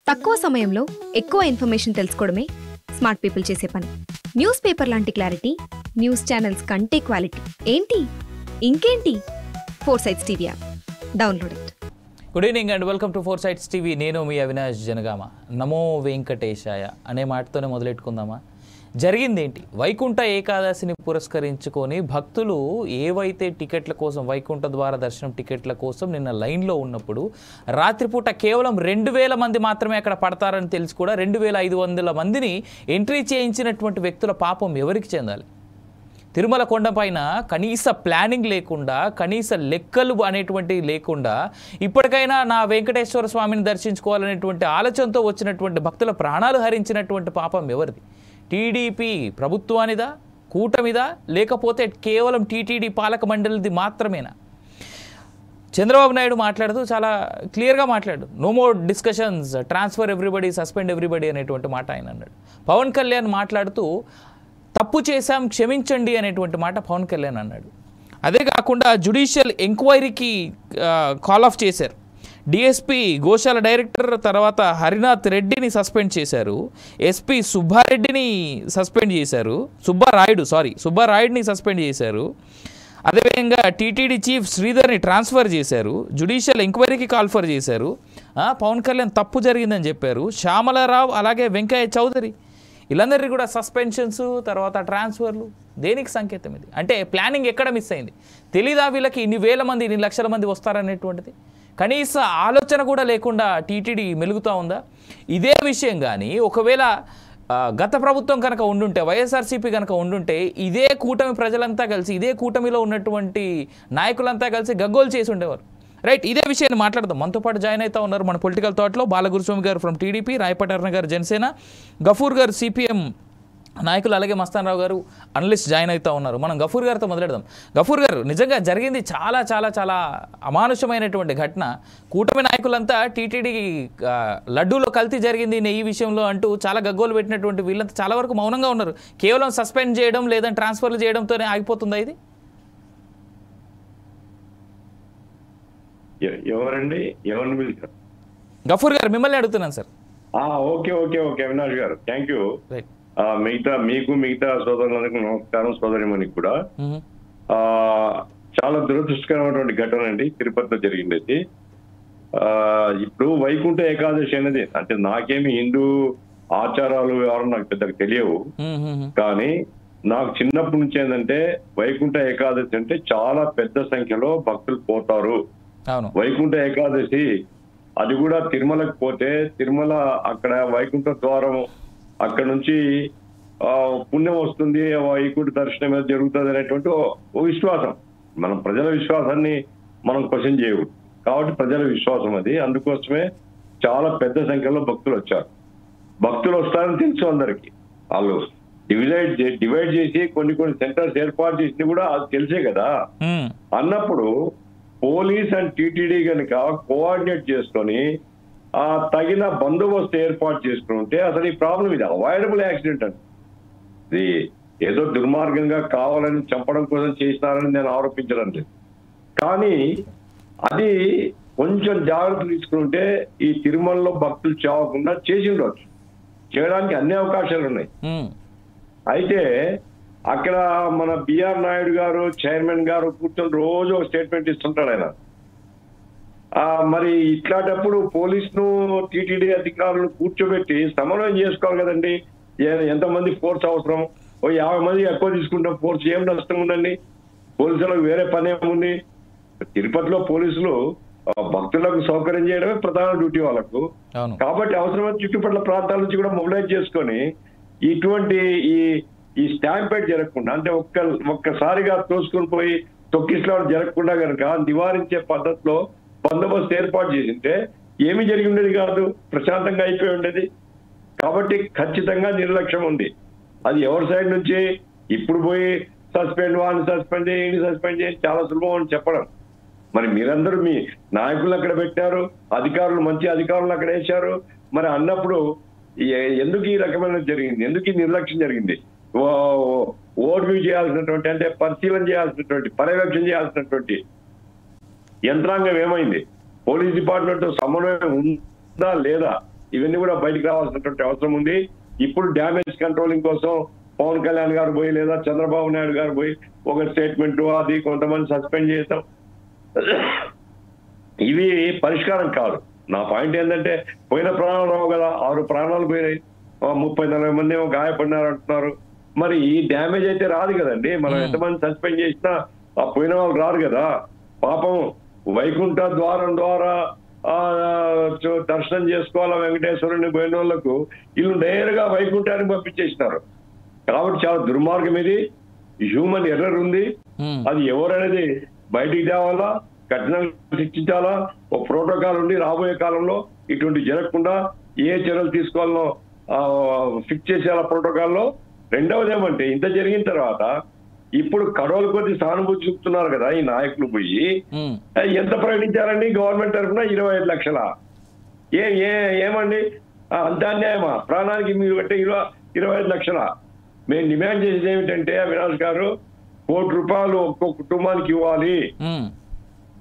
తక్కువ సమయంలో ఎక్కువ ఇన్ఫర్మేషన్ తెలుసుకోవడమే స్మార్ట్ పీపుల్ చేసే పని. న్యూస్ పేపర్ లాంటి క్లారిటీ, న్యూస్ ఛానల్స్ కంటే క్వాలిటీ. ఏంటి ఇంకేంటి? 4 Sides TV app download it. Good evening and welcome to 4 Sides TV. నేను మీ అవినాష్ జనగామ. నమో వెంకటేశాయ అనే మాటతోనే మొదలెట్టుకుందామా? జరిగిందేంటి? వైకుంఠ ఏకాదశిని పురస్కరించుకొని భక్తులు ఏవైతే టికెట్ల కోసం, వైకుంఠ ద్వార దర్శనం టికెట్ల కోసం నిన్న లైన్లో ఉన్నప్పుడు రాత్రిపూట కేవలం 2000 మంది మాత్రమే అక్కడ పడతారని తెలిసి కూడా 2500 మందిని ఎంట్రీ చేయించినటువంటి వ్యక్తుల పాపం ఎవరికి చెందాలి? తిరుమల కొండపైన కనీస ప్లానింగ్ లేకుండా, కనీస లెక్కలు అనేటువంటివి లేకుండా ఇప్పటికైనా నా వెంకటేశ్వర స్వామిని దర్శించుకోవాలనేటువంటి ఆలోచనతో వచ్చినటువంటి భక్తుల ప్రాణాలు హరించినటువంటి పాపం ఎవరిది? టీడీపీ ప్రభుత్వానిదా, కూటమిదా, లేకపోతే కేవలం టీటీడీ పాలక మండలిది మాత్రమేనా? చంద్రబాబు నాయుడు మాట్లాడుతూ చాలా క్లియర్గా మాట్లాడు. No more discussions, transfer everybody, suspend everybody అనేటువంటి మాట ఆయన అన్నాడు. పవన్ కళ్యాణ్ మాట్లాడుతూ తప్పు చేశాం క్షమించండి అనేటువంటి మాట పవన్ కళ్యాణ్ అన్నాడు. అదే కాకుండా జ్యుడిషియల్ ఎంక్వైరీకి కాల్ ఆఫ్ చేశారు. డిఎస్పీ గోశాల డైరెక్టర్ తర్వాత హరినాథ్ రెడ్డిని సస్పెండ్ చేశారు. ఎస్పీ సుబ్బారెడ్డిని సస్పెండ్ చేశారు. సుబ్బారాయుడిని సస్పెండ్ చేశారు. అదేవిధంగా టీటీడీ చీఫ్ శ్రీధర్ని ట్రాన్స్ఫర్ చేశారు. జ్యుడిషియల్ ఎంక్వైరీకి కాల్ఫర్ చేశారు. పవన్ కళ్యాణ్ తప్పు జరిగిందని చెప్పారు. శ్యామలరావు అలాగే వెంకయ్య చౌదరి వీళ్ళందరికీ కూడా సస్పెన్షన్స్, తర్వాత ట్రాన్స్ఫర్లు. దేనికి సంకేతం ఇది? అంటే ప్లానింగ్ ఎక్కడ మిస్ అయింది? తెలీదా వీళ్ళకి ఇన్ని వేల మంది, ఇన్ని లక్షల మంది వస్తారనేటువంటిది? కనీస ఆలోచన కూడా లేకుండా టీటీడీ మెలుగుతూ ఉందా? ఇదే విషయం కానీ ఒకవేళ గత ప్రభుత్వం కనుక ఉండుంటే, వైఎస్ఆర్సీపీ కనుక ఉండుంటే, ఇదే కూటమి ప్రజలంతా కలిసి, ఇదే కూటమిలో ఉన్నటువంటి నాయకులంతా కలిసి గగ్గోలు చేసి ఉండేవారు. రైట్, ఇదే విషయాన్ని మాట్లాడదాం. మనతో పాటు జాయిన్ అవుతూ ఉన్నారు మన పొలిటికల్ థాట్లో బాలగురుస్వామి గారు ఫ్రమ్ టీడీపీ, రాయపాటి అరుణ గారు జనసేన, గఫూర్ గారు సిపిఎం నాయకులు, అలాగే మస్తాన్ రావు గారు అనలిస్ట్ జాయిన్ అవుతూ ఉన్నారు. మనం గఫూర్ గారితో మొదలెడదాం. గఫూర్ గారు, నిజంగా జరిగింది చాలా చాలా చాలా అమానుషమైనటువంటి ఘటన. కూటమి నాయకులంతా టీటీడీ లడ్డూలో కల్తీ జరిగింది ఈ విషయంలో అంటూ చాలా గగ్గోలు పెట్టినటువంటి వీళ్ళంతా చాలా వరకు మౌనంగా ఉన్నారు. కేవలం సస్పెండ్ చేయడం లేదంటే ట్రాన్స్ఫర్లు చేయడంతోనే ఆగిపోతుందా ఇది? ఎవరండి? ఎవరిని పిలిచారు? గఫూర్ గారు, మిమ్మల్ని అడుగుతున్నాను sir. Okay okay okay Avinash గారు, థ్యాంక్ యూ. మిగతా సోదరులందరికీ నమస్కారం, సోదరిమణికి కూడా. చాలా దురదృష్టకరమైనటువంటి ఘటన అండి తిరుపతిలో జరిగింది. ఇప్పుడు వైకుంఠ ఏకాదశి అనేది, అంటే నాకేమి హిందూ ఆచారాలు ఎవరు నాకు పెద్దగా తెలియవు, కానీ నాకు చిన్నప్పటి నుంచి ఏంటంటే వైకుంఠ ఏకాదశి అంటే చాలా పెద్ద సంఖ్యలో భక్తులు పోతారు. వైకుంఠ ఏకాదశి అది కూడా తిరుమలకు పోతే, తిరుమల అక్కడ వైకుంఠ ద్వారం అక్కడ నుంచి పుణ్యం వస్తుంది, వైకుంఠ దర్శనం మీద జరుగుతుంది అనేటువంటి ఓ విశ్వాసం. మనం ప్రజల విశ్వాసాన్ని మనం క్వశ్చన్ చేయకూడదు కాబట్టి ప్రజల విశ్వాసం అది. అందుకోసమే చాలా పెద్ద సంఖ్యలో భక్తులు వచ్చారు. భక్తులు వస్తారని తెలుసు అందరికి. వాళ్ళు డివైడ్ చేసి కొన్ని సెంటర్స్ ఏర్పాటు చేసి కూడా అది తెలిసే కదా. అన్నప్పుడు పోలీస్ అండ్ టీటీడీ కనుక కోఆర్డినేట్ చేసుకొని తగిన బందోబస్తు ఏర్పాటు చేసుకుంటే అసలు ఈ ప్రాబ్లం ఇది అవాయిడబుల్ యాక్సిడెంట్ అండి. ఇది ఏదో దుర్మార్గంగా కావాలని చంపడం కోసం చేసినారని నేను ఆరోపించడం లేదు, కానీ అది కొంచెం జాగ్రత్త తీసుకుంటే ఈ తిరుమలలో భక్తులు చావకుండా చేసి ఉండవచ్చు. చేయడానికి అన్ని అవకాశాలు ఉన్నాయి. అయితే అక్కడ మన బిఆర్ నాయుడు గారు చైర్మన్ గారు కూర్చొని రోజు ఒక స్టేట్మెంట్ ఇస్తుంటాడు ఆయన. మరి ఇట్లాంటప్పుడు పోలీసును టీటీడీ అధికారులను కూర్చోబెట్టి సమన్వయం చేసుకోవాలి కదండి. ఎంతమంది ఫోర్స్ అవసరం? 50 మంది ఎక్కువ తీసుకుంటాం ఫోర్స్, ఏం నష్టం ఉందండి? పోలీసులకు వేరే పని ఏముంది? తిరుపతిలో పోలీసులు భక్తులకు సౌకర్యం చేయడమే ప్రధాన డ్యూటీ వాళ్ళకు. కాబట్టి అవసరమైన చుట్టుపక్కల ప్రాంతాల నుంచి కూడా మొబిలైజ్ చేసుకొని ఇటువంటి ఈ స్టాంపేడ్ జరగకుండా, అంటే ఒక్కసారిగా తోసుకొని పోయి తొక్కిసలాట జరగకుండా కనుక నివారించే పద్ధతిలో బందోబస్తు ఏర్పాటు చేసింటే ఏమి జరిగి ఉండేది కాదు, ప్రశాంతంగా అయిపోయి ఉండేది. కాబట్టి ఖచ్చితంగా నిర్లక్ష్యం ఉంది. అది ఎవరి సైడ్ నుంచి ఇప్పుడు పోయి వాళ్ళని సస్పెండ్ చేయండి చాలా సులభం అని చెప్పడం. మరి మీరందరూ మీ నాయకులు అక్కడ పెట్టారు, అధికారులు మంచి అధికారులు అక్కడ వేశారు. మరి అన్నప్పుడు ఎందుకు ఈ రకమైన జరిగింది? ఎందుకు ఈ నిర్లక్ష్యం జరిగింది? ఓవర్వ్యూ చేయాల్సినటువంటి, అంటే పరిశీలన చేయాల్సినటువంటి, పర్యవేక్షణ చేయాల్సినటువంటి యంత్రాంగం ఏమైంది? పోలీస్ డిపార్ట్మెంట్ తో సమన్వయం ఉందా లేదా? ఇవన్నీ కూడా బయటకు రావాల్సినటువంటి అవసరం ఉంది. ఇప్పుడు డ్యామేజ్ కంట్రోలింగ్ కోసం పవన్ కళ్యాణ్ గారు పోయి లేదా చంద్రబాబు నాయుడు గారు పోయి ఒక స్టేట్మెంట్ అది కొంతమంది సస్పెండ్ చేస్తాం, ఇవి పరిష్కారం కాదు. నా పాయింట్ ఏంటంటే పోయిన ప్రాణాలు రావు కదా, 6 ప్రాణాలు పోయినాయి, 30-40 మంది ఏమో గాయపడినారు అంటున్నారు. మరి ఈ డ్యామేజ్ అయితే రాదు కదండి. మనం ఎంతమంది సస్పెండ్ చేసినా ఆ పోయిన వాళ్ళు రారు కదా. పాపం వైకుంఠ ద్వారం ద్వారా దర్శనం చేసుకోవాలా వెంకటేశ్వరుని పోయిన వాళ్ళకు వీళ్ళు నేరుగా వైకుంఠానికి పంపించేసినారు. కాబట్టి చాలా దుర్మార్గం ఇది, హ్యూమన్ ఎర్రర్ ఉంది. అది ఎవరనేది బయటికి తేవాలా, కఠినంగా శిక్షించాలా. ఒక ప్రోటోకాల్ ఉండి రాబోయే కాలంలో ఇటువంటి జరగకుండా ఏ చర్యలు తీసుకోవాలో ఫిక్స్ చేసేలా ప్రోటోకాల్లో. రెండవది ఏమంటే ఇంత జరిగిన తర్వాత ఇప్పుడు కడవల కొద్ది సానుభూతి చూపుతున్నారు కదా ఈ నాయకులు పోయి. ఎంత ప్రకటించారండి గవర్నమెంట్ తరఫున? 25 లక్షల. ఏమండి అంత అన్యాయమా? ప్రాణానికి మీరు కట్టే 25 లక్షల. మేము డిమాండ్ చేసేది ఏమిటంటే అవినాష్ గారు, ₹1,00,00,000 ఒక్కో కుటుంబానికి ఇవ్వాలి.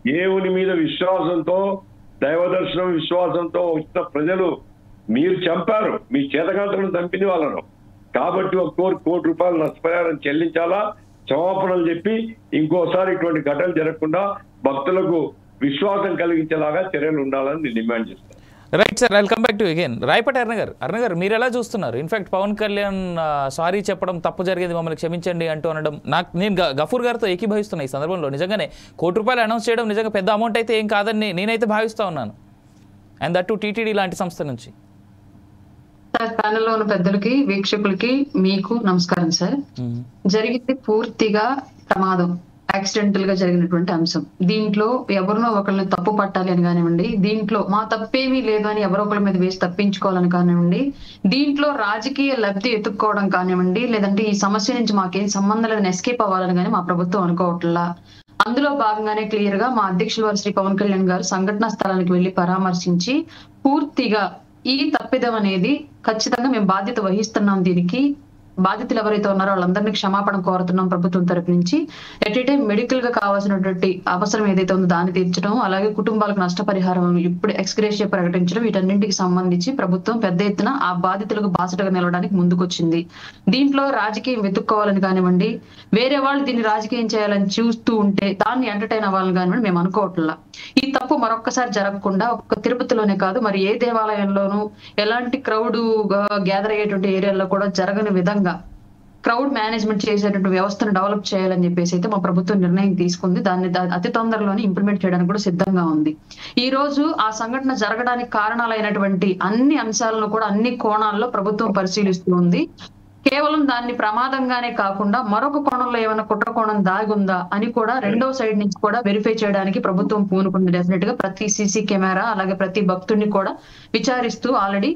దేవుని మీద విశ్వాసంతో, దైవ దర్శనం విశ్వాసంతో వచ్చిన ప్రజలు మీరు చంపారు, మీ చేతకాంతలను చంపింది వాళ్ళను. కాబట్టి ₹1,00,00,000 నష్టపరిహారం చెల్లించాలా, క్షమాపణలు చెప్పి ఇంకోసారి ఇటువంటి ఘటనలు జరగకుండా భక్తులకు విశ్వాసం కలిగించేలాగా చర్యలు ఉండాలని నేను డిమాండ్ చేస్తాను. Right sir, I will come back to again. Rayapati Aruna గారు మీరు ఎలా చూస్తున్నారు? ఇన్ఫాక్ట్ పవన్ కళ్యాణ్ సారీ చెప్పడం, తప్పు జరిగేది మమ్మల్ని క్షమించండి అంటూ అనడం, నేను గఫూర్ గారితో ఏకీభవిస్తున్నా ఈ సందర్భంలో. నిజంగానే ₹1,00,00,000 అనౌన్స్ చేయడం నిజంగా పెద్ద అమౌంట్ అయితే ఏం కాదని నేనైతే భావిస్తూ ఉన్నాను. అండ్ దట్ టు టీటీడీ లాంటి సంస్థ నుంచి. సార్, ప్యానెల్లో ఉన్న పెద్దలకి, వీక్షకులకి, మీకు నమస్కారం సార్. జరిగింది పూర్తిగా ప్రమాదం, యాక్సిడెంటల్ గా జరిగినటువంటి అంశం. దీంట్లో ఎవరినో ఒకరిని తప్పు పట్టాలి అని కానివ్వండి, దీంట్లో మా తప్పేమీ లేదు అని ఎవరో ఒకరి మీద వేసి తప్పించుకోవాలని కానివ్వండి, దీంట్లో రాజకీయ లబ్ధి ఎత్తుక్కోవడం కానివ్వండి, లేదంటే ఈ సమస్య నుంచి మాకేం సంబంధం లేదని ఎస్కేప్ అవ్వాలని కానీ మా ప్రభుత్వం అనుకోవట్లా. అందులో భాగంగానే క్లియర్ గా మా అధ్యక్షులు వారు శ్రీ పవన్ కళ్యాణ్ గారు సంఘటనా స్థలానికి వెళ్లి పరామర్శించి పూర్తిగా ఈ తప్పిదం అనేది ఖచ్చితంగా మేము బాధ్యత వహిస్తున్నాం, దీనికి బాధితులు ఎవరైతే ఉన్నారో వాళ్ళందరినీ క్షమాపణ కోరుతున్నాం ప్రభుత్వం తరపు నుంచి. ఎట్ ఏ టైం మెడికల్ గా కావాల్సినటువంటి అవసరం ఏదైతే ఉందో దాన్ని తీర్చడం, అలాగే కుటుంబాలకు నష్టపరిహారం ఇప్పుడు ఎక్స్గ్రేషియా ప్రకటించడం, వీటన్నింటికి సంబంధించి ప్రభుత్వం పెద్ద ఎత్తున ఆ బాధితులకు బాసటగా నిలవడానికి ముందుకొచ్చింది. దీంట్లో రాజకీయం వెతుక్కోవాలని కానివ్వండి, వేరే వాళ్ళు దీన్ని రాజకీయం చేయాలని చూస్తూ ఉంటే దాన్ని ఎంటర్టైన్ అవ్వాలని కానివ్వండి మేము అనుకోవట్లా. ఈ తప్పు మరొక్కసారి జరగకుండా ఒక్క తిరుపతిలోనే కాదు, మరి ఏ దేవాలయంలోనూ ఎలాంటి క్రౌడ్ గ్యాదర్ అయ్యేటువంటి ఏరియాల్లో కూడా జరగని విధంగా క్రౌడ్ మేనేజ్మెంట్ చేసేటువంటి వ్యవస్థను డెవలప్ చేయాలని చెప్పేసి అయితే మా ప్రభుత్వం నిర్ణయం తీసుకుంది. దాన్ని అతి తొందరలోనే ఇంప్లిమెంట్ చేయడానికి కూడా సిద్ధంగా ఉంది. ఈ రోజు ఆ సంఘటన జరగడానికి కారణాలైనటువంటి అన్ని అంశాలను కూడా అన్ని కోణాల్లో ప్రభుత్వం పరిశీలిస్తూ ఉంది. కేవలం దాన్ని ప్రమాదంగానే కాకుండా మరొక కోణంలో ఏమైనా కుట్ర కోణం దాగుందా అని కూడా రెండో సైడ్ నుంచి కూడా వెరిఫై చేయడానికి ప్రభుత్వం పూనుకుంది. డెఫినెట్ గా ప్రతి సీసీ కెమెరా అలాగే ప్రతి భక్తుడిని కూడా విచారిస్తూ ఆల్రెడీ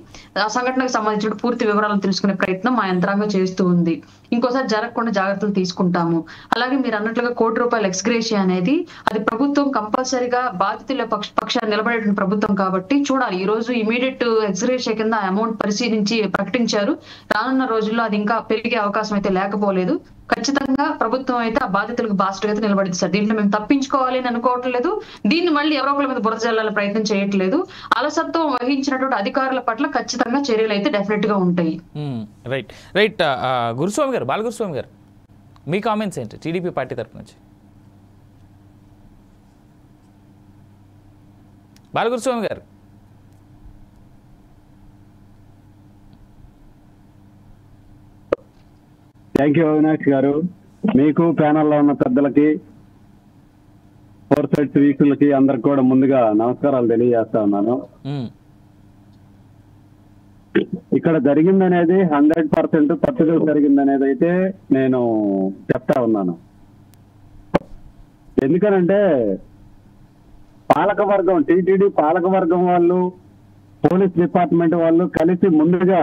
ఆ సంఘటనకు సంబంధించిన పూర్తి వివరాలను తెలుసుకునే ప్రయత్నం మా యంత్రాంగం చేస్తూ ఉంది. ఇంకోసారి జరగకుండా జాగ్రత్తలు తీసుకుంటాము. అలాగే మీరు అన్నట్లుగా ₹1,00,00,000 ఎక్స్గ్రేషియా అనేది అది ప్రభుత్వం కంపల్సరీగా బాధితుల పక్షాన్ని నిలబడేటువంటి ప్రభుత్వం కాబట్టి చూడాలి. ఈ రోజు ఇమీడియట్ ఎక్స్గ్రేషియా కింద అమౌంట్ పరిశీలించి ప్రకటించారు. రానున్న రోజుల్లో అది ఇంకా పెరిగే అవకాశం అయితే లేకపోలేదు. ఖచ్చితంగా ప్రభుత్వం అయితే ఆ బాధితులకు బాస్టర్ అయితే నిలబడింది సార్. దీంట్లో మేము తప్పించుకోవాలి అని అనుకోవట్లేదు, దీన్ని మళ్ళీ ఎవరో ఒకరి మీద బురద జల్లాల ప్రయత్నం చేయట్లేదు. అలసత్వం వహించినటువంటి అధికారుల పట్ల ఖచ్చితంగా చర్యలు అయితే డెఫినెట్ గా ఉంటాయి. రైట్ రైట్ గురుస్వామి గారు, బాలగురుస్వామి గారు, మీ కామెంట్స్ ఏంటి టీడీపీ పార్టీ తరపు నుంచి? బాలగురుస్వామి గారు. థ్యాంక్ యూ అవినాష్ గారు. మీకు ప్యానల్లో ఉన్న పెద్దలకి, ఫోర్ సైడ్స్ వీక్షకులకి అందరికి కూడా ముందుగా నమస్కారాలు తెలియజేస్తా ఉన్నాను. ఇక్కడ జరిగిందనేది 100% తప్పుగా జరిగిందనేది అయితే నేను చెప్తా ఉన్నాను. ఎందుకనంటే పాలకవర్గం, టీటీడీ పాలకవర్గం వాళ్ళు, పోలీస్ డిపార్ట్మెంట్ వాళ్ళు కలిసి ముందుగా,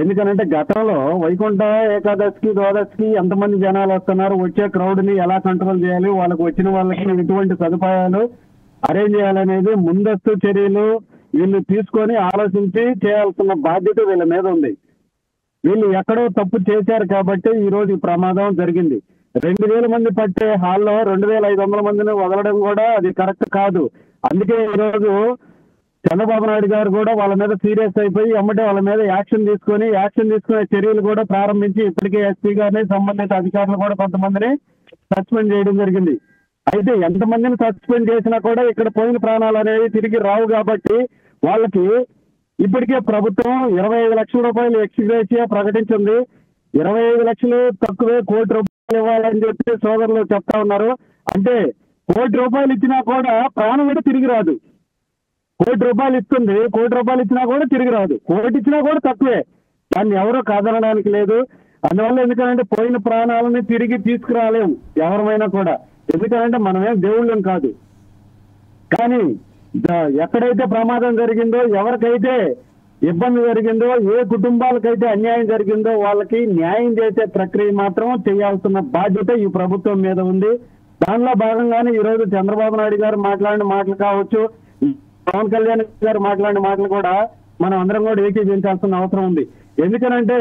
ఎందుకనంటే గతంలో వైకుంఠ ఏకాదశికి, ద్వాదశికి ఎంతమంది జనాలు వస్తున్నారు, వచ్చే క్రౌడ్ ని ఎలా కంట్రోల్ చేయాలి, వాళ్ళకి వచ్చిన వాళ్ళకి ఎటువంటి సదుపాయాలు అరేంజ్ చేయాలనేది ముందస్తు చర్యలు వీళ్ళు తీసుకొని ఆలోచించి చేయాల్సిన బాధ్యత వీళ్ళ మీద ఉంది. వీళ్ళు ఎక్కడో తప్పు చేశారు కాబట్టి ఈ రోజు ఈ ప్రమాదం జరిగింది. 2,000 మంది పట్టే హాల్లో 2,500 మందిని వదలడం కూడా అది కరెక్ట్ కాదు. అందుకే ఈరోజు చంద్రబాబు నాయుడు గారు కూడా వాళ్ళ మీద సీరియస్ అయిపోయి ఎమ్మటే వాళ్ళ మీద యాక్షన్ తీసుకునే చర్యలు కూడా ప్రారంభించి ఇప్పటికే ఎస్పీ గారిని సంబంధిత అధికారులు కూడా కొంతమందిని సస్పెండ్ చేయడం జరిగింది. అయితే ఎంతమందిని సస్పెండ్ చేసినా కూడా ఇక్కడ పోయిన ప్రాణాలు అనేవి తిరిగి రావు కాబట్టి వాళ్ళకి ఇప్పటికే ప్రభుత్వం 25 లక్షల రూపాయలు ఎక్స్గ్రేషియా ప్రకటించింది. 25 లక్షలు తక్కువే, ₹1 కోటి ఇవ్వాలని చెప్పి సోదరులు చెప్తా ఉన్నారు. అంటే ₹1 కోటి ఇచ్చినా కూడా ప్రాణం కూడా తిరిగి రాదు. ₹1 కోటి ఇస్తుంది, ₹1 కోటి ఇచ్చినా కూడా తిరిగి రాదు. 1 కోటి ఇచ్చినా కూడా తక్కువే, దాన్ని ఎవరో కాదనడానికి లేదు. అందువల్ల ఎందుకంటే పోయిన ప్రాణాలని తిరిగి తీసుకురాలేము ఎవరమైనా కూడా, ఎందుకంటే మనమేం దేవుళ్ళం కాదు. కానీ ఎక్కడైతే ప్రమాదం జరిగిందో, ఎవరికైతే ఇబ్బంది జరిగిందో, ఏ కుటుంబాలకైతే అన్యాయం జరిగిందో వాళ్ళకి న్యాయం చేసే ప్రక్రియ మాత్రం చేయాల్సిన బాధ్యత ఈ ప్రభుత్వం మీద ఉంది. దానిలో భాగంగానే ఈ రోజు చంద్రబాబు నాయుడు గారు మాట్లాడిన మాటలు కావచ్చు, పవన్ కళ్యాణ్ గారు మాట్లాడిన మాటలు కూడా మనం అందరం కూడా ఏకీభవించాల్సిన అవసరం ఉంది. ఎందుకనంటే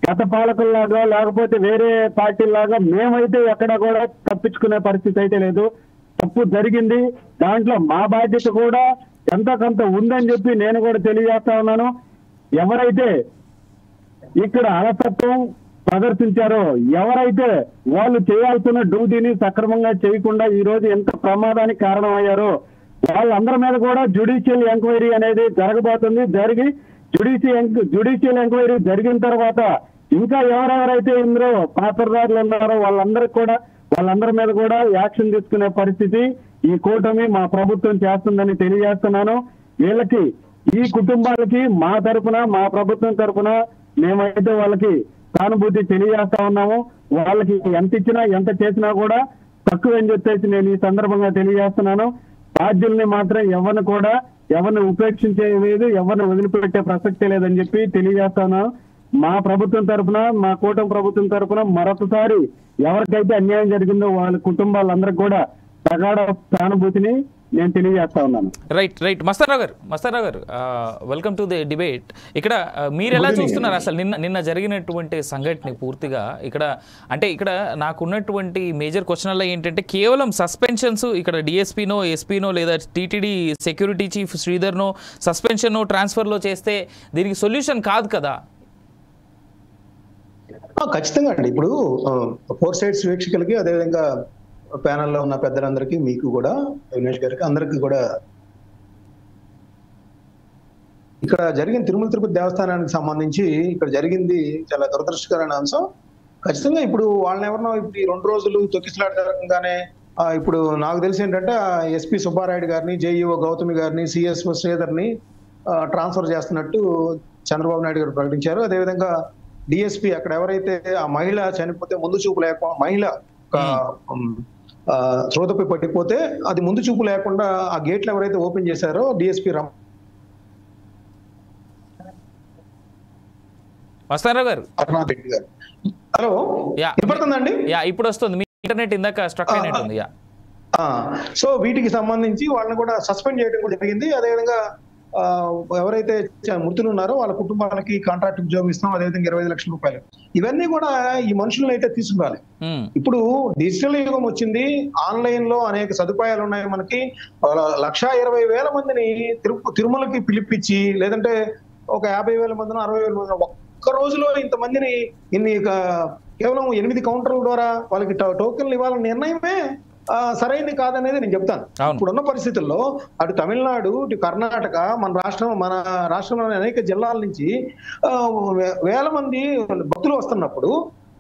గత పాలకుల్లాగా లేకపోతే వేరే పార్టీలాగా మేమైతే ఎక్కడ కూడా తప్పించుకునే పరిస్థితి అయితే లేదు. తప్పు జరిగింది, దాంట్లో మా బాధ్యత కూడా ఎంతో కొంత ఉందని చెప్పి నేను కూడా తెలియజేస్తా ఉన్నాను. ఎవరైతే ఇక్కడ అలసత్వం ప్రదర్శించారో, ఎవరైతే వాళ్ళు చేయాల్సిన డ్యూటీని సక్రమంగా చేయకుండా ఈ రోజు ఎంత ప్రమాదానికి కారణమయ్యారో వాళ్ళందరి మీద కూడా జ్యుడిషియల్ ఎంక్వైరీ అనేది జరగబోతుంది. జ్యుడిషియల్ ఎంక్వైరీ జరిగిన తర్వాత ఇంకా ఎవరెవరైతే ఇందులో పాత్రదారులు ఉన్నారో వాళ్ళందరి మీద కూడా యాక్షన్ తీసుకునే పరిస్థితి ఈ కూటమి మా ప్రభుత్వం చేస్తుందని తెలియజేస్తున్నాను. వీళ్ళకి, ఈ కుటుంబాలకి మా ప్రభుత్వం తరపున మేమైతే వాళ్ళకి సానుభూతి తెలియజేస్తా ఉన్నాము. వాళ్ళకి ఎంత ఇచ్చినా ఎంత చేసినా కూడా తక్కువని చెప్పేసి నేను ఈ సందర్భంగా తెలియజేస్తున్నాను. బాధ్యుల్ని మాత్రం ఎవరిని ఉపేక్షించే లేదు, ఎవరిని వదిలిపెట్టే ప్రసక్తే లేదని చెప్పి తెలియజేస్తాను. మా ప్రభుత్వం తరఫున, మా కూటమి ప్రభుత్వం తరఫున మరొకసారి ఎవరికైతే అన్యాయం జరిగిందో వాళ్ళ కుటుంబాలందరికీ కూడా ప్రగాఢ సానుభూతిని నేను తెలియజేస్తా ఉన్నాను. రైట్ మస్తారావు గారు వెల్కమ్ టు ది డిబేట్. ఇక్కడ మీరు ఎలా చూస్తున్నారు అసలు నిన్న జరిగినటువంటి సంఘటన పూర్తిగా? ఇక్కడ నాకున్నటువంటి మేజర్ క్వశ్చన్ ఏంటంటే కేవలం సస్పెన్షన్స్, ఇక్కడ డిఎస్పీనో ఎస్పీనో లేదా టీటీడీ సెక్యూరిటీ చీఫ్ శ్రీధర్నో సస్పెన్షన్నో ట్రాన్స్ఫర్లో చేస్తే దీనికి సొల్యూషన్ కాదు కదా? ఖచ్చితంగా అండి. ఇప్పుడు 4 సైడ్స్ వీక్షకులకి, అదేవిధంగా ప్యానెల్లో ఉన్న పెద్దలందరికీ, మీకు కూడా అవినాష్ గారికి, అందరికీ కూడా ఇక్కడ జరిగిన తిరుమల తిరుపతి దేవస్థానానికి సంబంధించి ఇక్కడ జరిగింది చాలా దురదృష్టకరమైన అంశం. ఖచ్చితంగా ఇప్పుడు వాళ్ళని ఎవరినో ఇప్పుడు 2 రోజులు తొక్కిసలాడగానే ఇప్పుడు నాకు తెలిసి ఏంటంటే ఎస్పీ సుబ్బారాయుడు గారిని, జేఈఓ గౌతమి గారిని, సిఎస్ఓ శ్రీధర్ని ట్రాన్స్ఫర్ చేస్తున్నట్టు చంద్రబాబు నాయుడు గారు ప్రకటించారు. అదేవిధంగా డిఎస్పీ అక్కడ ఎవరైతే ఆ మహిళ చనిపోతే ముందు చూపు లేకుండా, మహిళ శ్రోతపై పట్టిపోతే అది ముందు చూపు లేకుండా ఆ గేట్లు ఎవరైతే ఓపెన్ చేశారో డిఎస్పీ మస్తారావు గారు, హలో వినపడుతుందండి? ఇప్పుడు వస్తుంది. మీ ఇంటర్నెట్ ఇందాక స్ట్రక్ అయినట్టుంది. సో వీటికి సంబంధించి వాళ్ళని కూడా సస్పెండ్ చేయడం కూడా జరిగింది. అదేవిధంగా ఎవరైతే మృతులు ఉన్నారో వాళ్ళ కుటుంబాలకి కాంట్రాక్ట్ ఉద్యోగం ఇస్తాం, అదేవిధంగా 25 లక్షల రూపాయలు. ఇవన్నీ కూడా ఈ మనుషులను అయితే తీసుకురాలి. ఇప్పుడు డిజిటల్ యుగం వచ్చింది, ఆన్లైన్ లో అనేక సదుపాయాలు ఉన్నాయి. మనకి 1,20,000 మందిని తిరుమలకి పిలిపించి, లేదంటే ఒక 50,000 మందిని, 60,000 మందిని ఒక్క రోజులో ఇంతమందిని కేవలం 8 కౌంటర్ల ద్వారా వాళ్ళకి టోకెన్లు ఇవ్వాలన్న నిర్ణయమే సరైనది కాదనేది నేను చెప్తాను. ఇప్పుడున్న పరిస్థితుల్లో అటు తమిళనాడు, ఇటు కర్ణాటక, మన రాష్ట్రంలోని అనేక జిల్లాల నుంచి వేల మంది భక్తులు వస్తున్నప్పుడు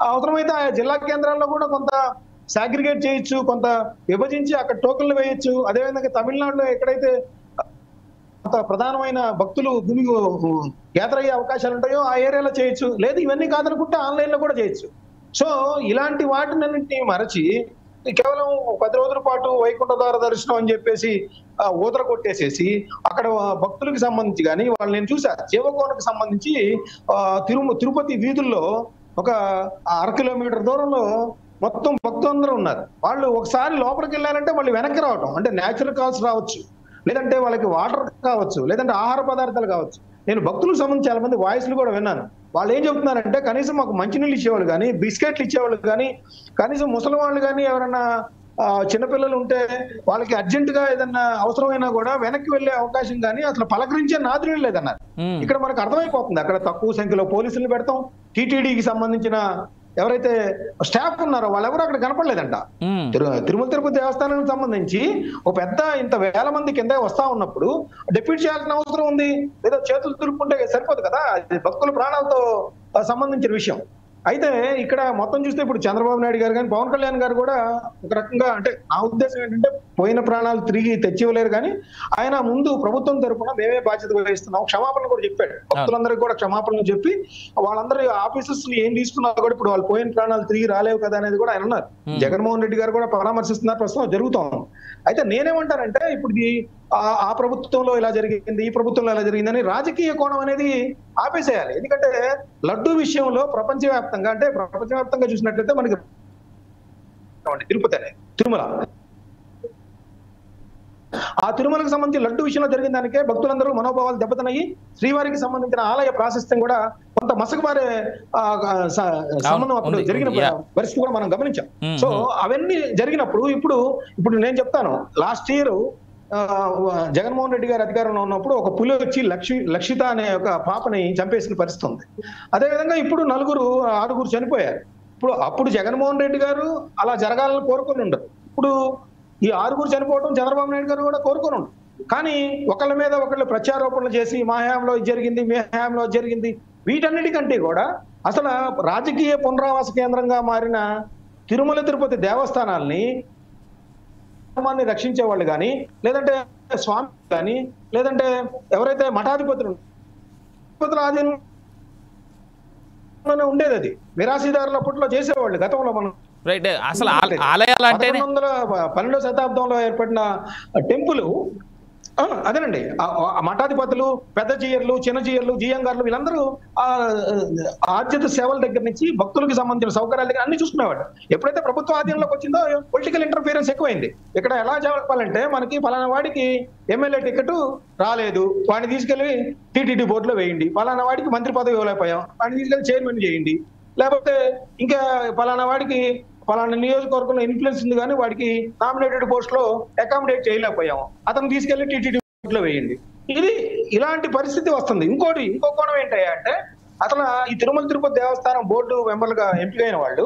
అవసరమైతే ఆ జిల్లా కేంద్రాల్లో కూడా కొంత సాగ్రిగేట్ చేయొచ్చు, కొంత విభజించి అక్కడ టోకెన్లు వేయొచ్చు. అదేవిధంగా తమిళనాడులో ఎక్కడైతే ప్రధానమైన భక్తులు భూమి గ్యాదర్ అయ్యే అవకాశాలు ఉంటాయో ఆ ఏరియాలో చేయొచ్చు. లేదు ఇవన్నీ కాదనుకుంటే ఆన్లైన్ లో కూడా చేయొచ్చు. సో ఇలాంటి వాటినన్నింటినీ మరచి కేవలం 10 రోజుల పాటు వైకుంఠ ద్వార దర్శనం అని చెప్పేసి ఊదర కొట్టేసేసి అక్కడ భక్తులకు సంబంధించి కానీ వాళ్ళు నేను చూసా జీవకోనకు సంబంధించి తిరుపతి వీధుల్లో ఒక 1/2 కిలోమీటర్ దూరంలో మొత్తం భక్తులందరూ ఉన్నారు. వాళ్ళు ఒకసారి లోపలికి వెళ్ళారంటే మళ్ళీ వెనక్కి రావటం, అంటే న్యాచురల్ కాల్స్ రావచ్చు, లేదంటే వాళ్ళకి వాటర్ కావచ్చు, లేదంటే ఆహార పదార్థాలు కావచ్చు. నేను భక్తులకు సంబంధించి చాలా మంది వాయిస్లు కూడా విన్నాను. వాళ్ళు ఏం చెప్తున్నారంటే కనీసం మాకు మంచినీళ్ళు ఇచ్చేవాళ్ళు కానీ, బిస్కెట్లు ఇచ్చేవాళ్ళు కానీ, కనీసం ముసలి వాళ్ళు కానీ ఎవరన్నా చిన్నపిల్లలు ఉంటే వాళ్ళకి అర్జెంట్ గా ఏదన్నా అవసరమైనా కూడా వెనక్కి వెళ్లే అవకాశం కానీ అసలు పలకరించే నాదులు లేదన్నారు. ఇక్కడ మనకు అర్థమైపోతుంది అక్కడ తక్కువ సంఖ్యలో పోలీసులు పెడతాం, టీటీడీకి సంబంధించిన ఎవరైతే స్టాఫ్ ఉన్నారో వాళ్ళెవరూ అక్కడ కనపడలేదంట. తిరుమల తిరుపతి దేవస్థానానికి సంబంధించి ఒక పెద్ద ఇంత వేల మంది కింద వస్తా ఉన్నప్పుడు డిప్యూట్ చేయాల్సిన అవసరం ఉంది. ఏదో చేతులు దులుపుకుంటే సరిపోదు కదా, అది భక్తుల ప్రాణాలతో సంబంధించిన విషయం. అయితే ఇక్కడ మొత్తం చూస్తే ఇప్పుడు చంద్రబాబు నాయుడు గారు కానీ పవన్ కళ్యాణ్ గారు కూడా ఒక రకంగా, అంటే నా ఉద్దేశం ఏంటంటే పోయిన ప్రాణాలు తిరిగి తెచ్చివ్వలేరు కానీ ఆయన ముందు ప్రభుత్వం తరఫున మేమే బాధ్యత వహిస్తున్నాం, క్షమాపణలు కూడా చెప్పాడు. భక్తులందరికీ కూడా క్షమాపణలు చెప్పి వాళ్ళందరూ ఆఫీసర్స్ ఏం తీసుకున్నారు కూడా ఇప్పుడు వాళ్ళు పోయిన ప్రాణాలు తిరిగి రాలేవు కదా అనేది కూడా ఆయన అన్నారు. జగన్మోహన్ రెడ్డి గారు కూడా పరామర్శిస్తున్నారు, ప్రస్తుతం జరుగుతాం. అయితే నేనేమంటానంటే ఇప్పుడు ఆ ప్రభుత్వంలో ఇలా జరిగింది, ఈ ప్రభుత్వంలో ఇలా జరిగిందని రాజకీయ కోణం అనేది ఆపేసేయాలి. ఎందుకంటే లడ్డూ విషయంలో ప్రపంచవ్యాప్తంగా, అంటే ప్రపంచవ్యాప్తంగా చూసినట్లయితే మనకి తిరుపతి అనే తిరుమల, ఆ తిరుమలకు సంబంధించి లడ్డు విషయంలో జరిగిన దానికే భక్తులందరూ మనోభావాలు దెబ్బతిన్నాయి. శ్రీవారికి సంబంధించిన ఆలయ ప్రాశస్త్యం కూడా కొంత మసకబారే సంబంధం అప్పుడు జరిగిన పరిస్థితి కూడా మనం గమనించాం. సో అవన్నీ జరిగినప్పుడు ఇప్పుడు నేను చెప్తాను, లాస్ట్ ఇయర్ జగన్మోహన్ రెడ్డి గారు అధికారంలో ఉన్నప్పుడు ఒక పులి వచ్చి లక్షిత అనే ఒక పాపని చంపేసిన పరిస్థితి ఉంది. అదేవిధంగా ఇప్పుడు 6 చనిపోయారు. అప్పుడు జగన్మోహన్ రెడ్డి గారు అలా జరగాలని కోరుకొని ఉండరు. ఇప్పుడు ఈ 6 చనిపోవడం చంద్రబాబు నాయుడు గారు కూడా కోరుకొని ఉండరు. కానీ ఒకళ్ళ మీద ఒకళ్ళు ప్రత్యారోపణలు చేసి మా హయాంలో జరిగింది, మీ హయాంలో జరిగింది, వీటన్నిటికంటే కూడా అసలు రాజకీయ పునరావాస కేంద్రంగా మారిన తిరుమల తిరుపతి దేవస్థానాల్ని రక్షించే వాళ్ళు కానీ, లేదంటే స్వామి కానీ, లేదంటే ఎవరైతే మఠాధిపతులు ఆధీనంలోనే ఉండేది, అది మిరాసీదారులు అప్పట్లో చేసేవాళ్ళు గతంలో. మనం అసలు ఆలయాలు అంటే 12వ శతాబ్దంలో ఏర్పడిన టెంపుల్ అదేనండి. మఠాధిపతులు, పెద్ద జీయర్లు, చిన్న జీయర్లు, జీయంగారులు వీళ్ళందరూ ఆర్జిత సేవల దగ్గర నుంచి భక్తులకు సంబంధించిన సౌకర్యాల దగ్గర అన్ని చూసుకునేవాడు. ఎప్పుడైతే ప్రభుత్వ ఆధీనంలోకి వచ్చిందో పొలిటికల్ ఇంటర్ఫీరెన్స్ ఎక్కువైంది. ఇక్కడ ఎలా చెప్పాలంటే మనకి ఫలానా వాడికి ఎమ్మెల్యే టికెట్ రాలేదు, వాడిని తీసుకెళ్లి టీటీడీ బోర్డులో వేయండి, ఫలానా వాడికి మంత్రి పదవి ఇవ్వలేకపోయాం, వాడిని తీసుకెళ్లి చైర్మన్ చేయండి, లేకపోతే ఇంకా ఫలానా వాడికి ఫలానా నియోజకవర్గంలో ఇన్ఫ్లుయెన్స్ ఉంది కానీ వాడికి నామినేటెడ్ పోస్ట్ లో అకామిడేట్ చేయలేకపోయాము, అతను తీసుకెళ్లి టీటీడీ లో వేయండి. ఇలాంటి పరిస్థితి వస్తుంది. ఇంకో కోణం ఏంటంటే అసలు ఈ తిరుమల తిరుపతి దేవస్థానం బోర్డు మెంబర్లుగా ఎంపికైన వాళ్ళు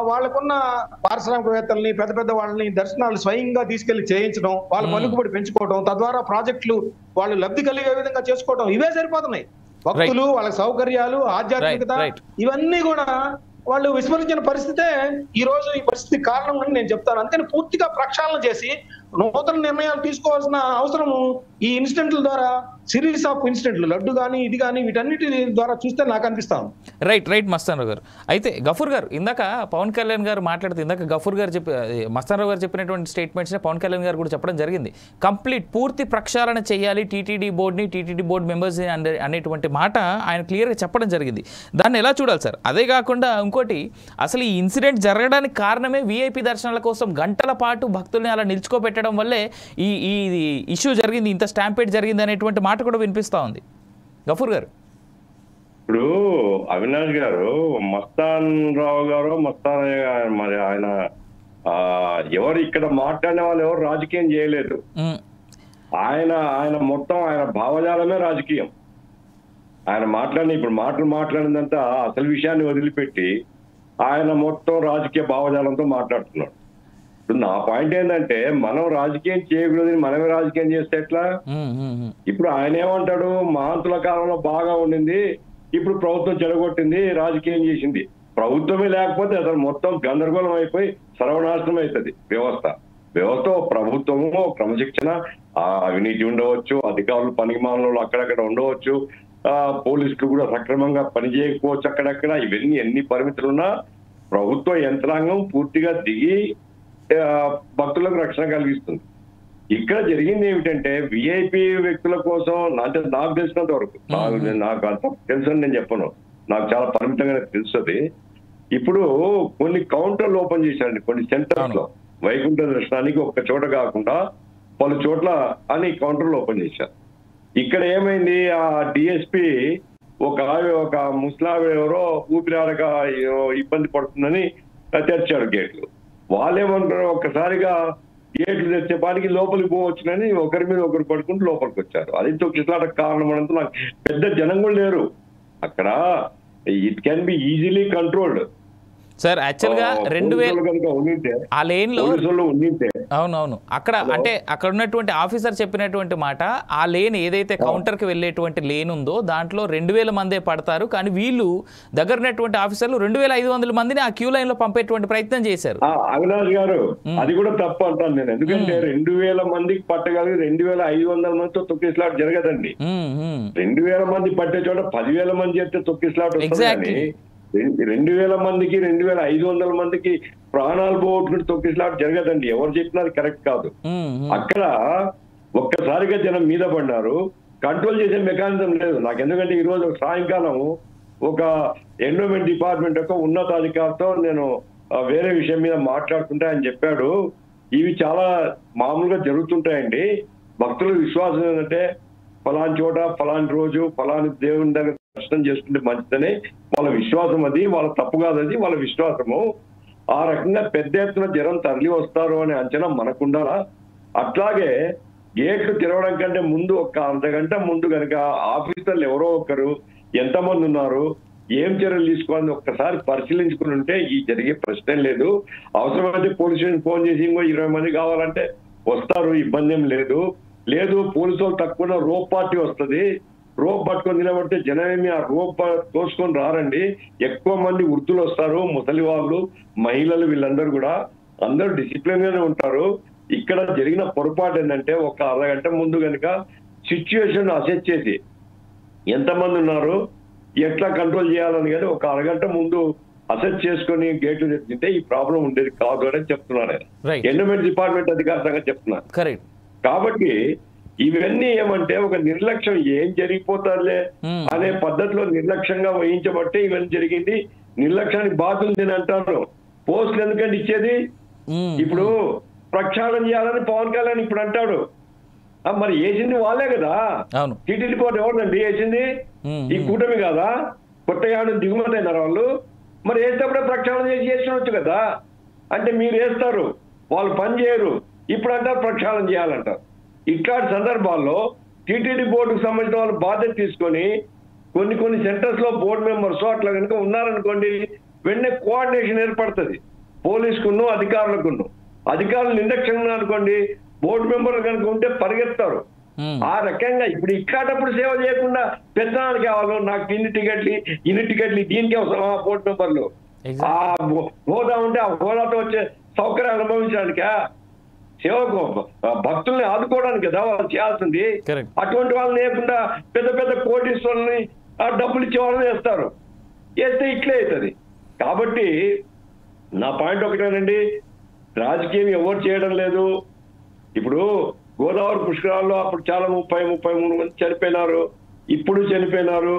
వాళ్ళకున్న పారిశ్రామికవేత్తల్ని, పెద్ద పెద్ద వాళ్ళని దర్శనాలు స్వయంగా తీసుకెళ్లి చేయించడం, వాళ్ళ పలుకుబడి పెంచుకోవడం, తద్వారా ప్రాజెక్టులు వాళ్ళు లబ్ధి కలిగే విధంగా చేసుకోవడం, ఇవే సరిపోతున్నాయి. భక్తులు, వాళ్ళ సౌకర్యాలు, ఆధ్యాత్మికత ఇవన్నీ కూడా వాళ్ళు విస్మరించిన పరిస్థితే ఈ రోజు ఈ పరిస్థితి కారణం అని నేను చెప్తాను. అందుకని పూర్తిగా ప్రక్షాళన చేసి నూతన నిర్ణయాలు తీసుకోవాల్సిన అవసరము ఈ ఇన్సిడెంట్ల ద్వారా, సిరీస్ ఆఫ్ ఇన్సిడెంట్లు, లడ్డు కానీ ఇది కానీ వీటన్నిటి ద్వారా చూస్తే నాకు అనిపిస్తాను. రైట్ మస్తానరావు గారు. అయితే గఫూర్ గారు, ఇందాక పవన్ కళ్యాణ్ గారు మాట్లాడితే, ఇందాక గఫూర్ గారు మస్తానరావు గారు చెప్పినటువంటి స్టేట్మెంట్స్ని పవన్ కళ్యాణ్ గారు కూడా చెప్పడం జరిగింది. పూర్తి ప్రక్షాళన చేయాలి టీటీడీ బోర్డుని, టీటీడీ బోర్డు మెంబర్స్ని అనేటువంటి మాట ఆయన క్లియర్గా చెప్పడం జరిగింది. దాన్ని ఎలా చూడాలి సార్? అదే కాకుండా ఇంకోటి, అసలు ఈ ఇన్సిడెంట్ జరగడానికి కారణమే వీఐపీ దర్శనాల కోసం గంటల పాటు భక్తుల్ని అలా నిల్చుకోబెట్టడం వల్లే ఈ ఇష్యూ జరిగింది, ఇంత స్టాంపేడ్ జరిగింది అనేటువంటి మాట కూడా వినిపిస్తా ఉంది. గఫూర్ గారు, ఇప్పుడు అవినాష్ గారు, మస్తాన్ రావు గారు, మరి ఆయన ఎవరు ఇక్కడ మాట్లాడిన వాళ్ళు ఎవరు రాజకీయం చేయలేదు. ఆయన మొత్తం ఆయన భావజాలమే రాజకీయం. ఆయన ఇప్పుడు మాట్లాడినంతా అసలు విషయాన్ని వదిలిపెట్టి ఆయన మొత్తం రాజకీయ భావజాలంతో మాట్లాడుతున్నాడు. ఇప్పుడు నా పాయింట్ ఏంటంటే, మనం రాజకీయం చేయకూడదని మనమే రాజకీయం చేస్తే ఎట్లా? ఇప్పుడు ఆయన ఏమంటాడు, మహాంతుల కాలంలో బాగా ఉండింది, ఇప్పుడు ప్రభుత్వం చెడగొట్టింది, రాజకీయం చేసింది. ప్రభుత్వమే లేకపోతే అసలు మొత్తం గందరగోళం అయిపోయి సర్వనాశనం అవుతుంది వ్యవస్థ. ప్రభుత్వము క్రమశిక్షణ, అవినీతి ఉండవచ్చు, అధికారులు పనికిమాలలో అక్కడక్కడ ఉండవచ్చు, పోలీసులు కూడా సక్రమంగా పనిచేయకపోవచ్చు అక్కడక్కడ. ఇవన్నీ ఎన్ని పరిమితులున్నా ప్రభుత్వ యంత్రాంగం పూర్తిగా దిగి భక్తులకు రక్షణ కలిగిస్తుంది. ఇక్కడ జరిగింది ఏమిటంటే, విఐపి వ్యక్తుల కోసం నాకు తెలిసినంత వరకు, నాకు అంత తెలుసు నేను చెప్పను, నాకు చాలా పరిమితంగానే తెలుస్తుంది. ఇప్పుడు కొన్ని కౌంటర్లు ఓపెన్ చేశారండి కొన్ని సెంటర్స్ లో. వైకుంఠ దర్శనానికి ఒక్క చోట కాకుండా పలు చోట్ల అని కౌంటర్లు ఓపెన్ చేశారు. ఇక్కడ ఏమైంది, ఆ డిఎస్పి ఒక ముస్లాం ఎవరో ఊపిరాడక ఇబ్బంది పడుతుందని తెరిచాడు గేట్లు. వాళ్ళేమంటారు, ఒక్కసారిగా గేట్లు తెచ్చేపాటికి లోపలికి పోవచ్చునని ఒకరి మీద ఒకరు పడుకుంటూ లోపలికి వచ్చారు. అది తొక్కిసలాట కారణం అనంత నాకు పెద్ద జనం కూడా లేరు అక్కడ. It can be easily controlled sir. యాక్చువల్గా 2000 ఆ లేన్లో అవునవును అక్కడ అంటే అక్కడ ఉన్నటువంటి ఆఫీసర్ చెప్పినటువంటి మాట, ఆ లేన్ ఏదైతే కౌంటర్కి వెళ్ళేటువంటి లేన్ ఉందో దాంట్లో 2000 మందే పడతారు, కానీ వీళ్ళు దగ్గర ఉన్నటువంటి ఆఫీసర్లు 2500 మందిని ఆ క్యూ లైన్ లో పంపేటువంటి ప్రయత్నం చేశారు. అవినాష్ గారు అది కూడా తప్పు అంటాను నేను. ఎందుకంటే 2000 మందికి పట్టగలిగి 2500 మందితో తొక్కిసలాట జరగదండి. 2000 మంది పట్టే చోట 10,000 మంది చేస్తే తొక్కిసలాట వస్తుంది. 2000 మందికి 2500 మందికి ప్రాణాలు పోగొట్టుకుని తొక్కిసలాట జరగదండి. ఎవరు చెప్పినా అది కరెక్ట్ కాదు. అక్కడ ఒక్కసారిగా జనం మీద పడినారు, కంట్రోల్ చేసే మెకానిజం లేదు నాకు. ఎందుకంటే ఈ రోజు సాయంకాలం ఒక ఎన్విరాన్మెంట్ డిపార్ట్మెంట్ యొక్క ఉన్నతాధికారితో నేను వేరే విషయం మీద మాట్లాడుతుంటే ఆయన చెప్పాడు, ఇవి చాలా మామూలుగా జరుగుతుంటాయండి. భక్తుల విశ్వాసం ఏంటంటే ఫలాని చోట ఫలాని రోజు ఫలాని దేవుని దగ్గర దర్శనం చేసుకుంటే మంచిదని వాళ్ళ విశ్వాసం. అది వాళ్ళ తప్పు కాదు, అది వాళ్ళ విశ్వాసము. ఆ రకంగా పెద్ద ఎత్తున జనం తరలి వస్తారు అనే అంచనా మనకుండాలా. అట్లాగే గేట్లు తెరవడం కంటే ముందు ఒక అర్ధగంట ముందు కనుక ఆఫీసర్లు ఎవరో ఒకరు ఎంతమంది ఉన్నారు, ఏం చర్యలు తీసుకోవాలని ఒక్కసారి పరిశీలించుకుని ఉంటే ఈ జరిగే ప్రశ్నే లేదు. అవసరమైతే పోలీస్ స్టేషన్ ఫోన్ చేసి ఇంకో 20 మంది కావాలంటే వస్తారు, ఇబ్బంది ఏం లేదు. పోలీసు వాళ్ళు తక్కువ రోప్ పార్టీ వస్తుంది, రోప్ పట్టుకొని నిలబడితే జనమేమి ఆ రోప్ తోసుకొని రారండి. ఎక్కువ మంది వృద్ధులు వస్తారు, ముసలి వాళ్ళు, మహిళలు, వీళ్ళందరూ కూడా అందరూ డిసిప్లిన్ గానే ఉంటారు. ఇక్కడ జరిగిన పొరపాటు ఏంటంటే ఒక అరగంట ముందు కనుక సిచ్యువేషన్ అసెస్ చేసి ఎంతమంది ఉన్నారు, ఎట్లా కంట్రోల్ చేయాలని కానీ ఒక అరగంట ముందు అసెస్ చేసుకొని గేట్లు తెచ్చితే ఈ ప్రాబ్లం ఉండేది కాదు అని చెప్తున్నారు. ఎన్విరాన్మెంట్ డిపార్ట్మెంట్ అధికారి సంగతి చెప్తున్నారు. కాబట్టి ఇవన్నీ ఏమంటే ఒక నిర్లక్ష్యం, ఏం జరిగిపోతారులే అనే పద్ధతిలో నిర్లక్ష్యంగా వహించబట్టే ఇవన్నీ జరిగింది. నిర్లక్ష్యానికి బాధ్యులు నేను అంటాను. పోస్టులు ఎందుకంటే ఇచ్చేది, ఇప్పుడు ప్రక్షాళన చేయాలని పవన్ కళ్యాణ్ ఇప్పుడు అంటాడు, మరి వేసింది వాళ్ళే కదా. టీటీడీ బోర్డు ఎవరిదండి వేసింది? ఈ కూటమి కాదా? కొత్తగా దిగుమతి అయినారు వాళ్ళు. మరి వేసేటప్పుడే ప్రక్షాళన చేసినవచ్చు కదా. అంటే మీరు వేస్తారు, వాళ్ళు పని చేయరు, ఇప్పుడు అంటారు ప్రక్షాళన చేయాలంటారు. ఇట్లాంటి సందర్భాల్లో టీటీడీ బోర్డుకు సంబంధించిన వాళ్ళు బాధ్యత తీసుకొని కొన్ని సెంటర్స్ లో బోర్డు మెంబర్స్ అట్లా కనుక ఉన్నారనుకోండి, వెంటనే కోఆర్డినేషన్ ఏర్పడుతుంది పోలీసుకును అధికారులకును. అధికారులు నిర్లక్ష్యంగా అనుకోండి, బోర్డు మెంబర్లు కనుక ఉంటే పరిగెత్తారు. ఆ రకంగా ఇప్పుడు ఇట్లాంటప్పుడు సేవ చేయకుండా పెద్దనానికి కావాలి, నాకు ఇన్ని టికెట్లు దీనికి అవసరం బోర్డు మెంబర్లు. ఆ హోదా ఉంటే ఆ హోదాతో వచ్చే సౌకర్యాలు అనుభవించడానికా? సేవకు భక్తుల్ని ఆదుకోవడానికి కదా వాళ్ళు చేయాల్సింది. అటువంటి వాళ్ళని లేకుండా పెద్ద పెద్ద కోటీశ్వరుల్ని డబ్బులు ఇచ్చే వాళ్ళని వేస్తారు, వేస్తే ఇట్లే అవుతుంది. కాబట్టి నా పాయింట్ ఒకటేనండి, రాజకీయం ఎవరు చేయడం లేదు. ఇప్పుడు గోదావరి పుష్కరాల్లో అప్పుడు చాలా 30-33 మంది చనిపోయినారు, ఇప్పుడు చనిపోయినారు.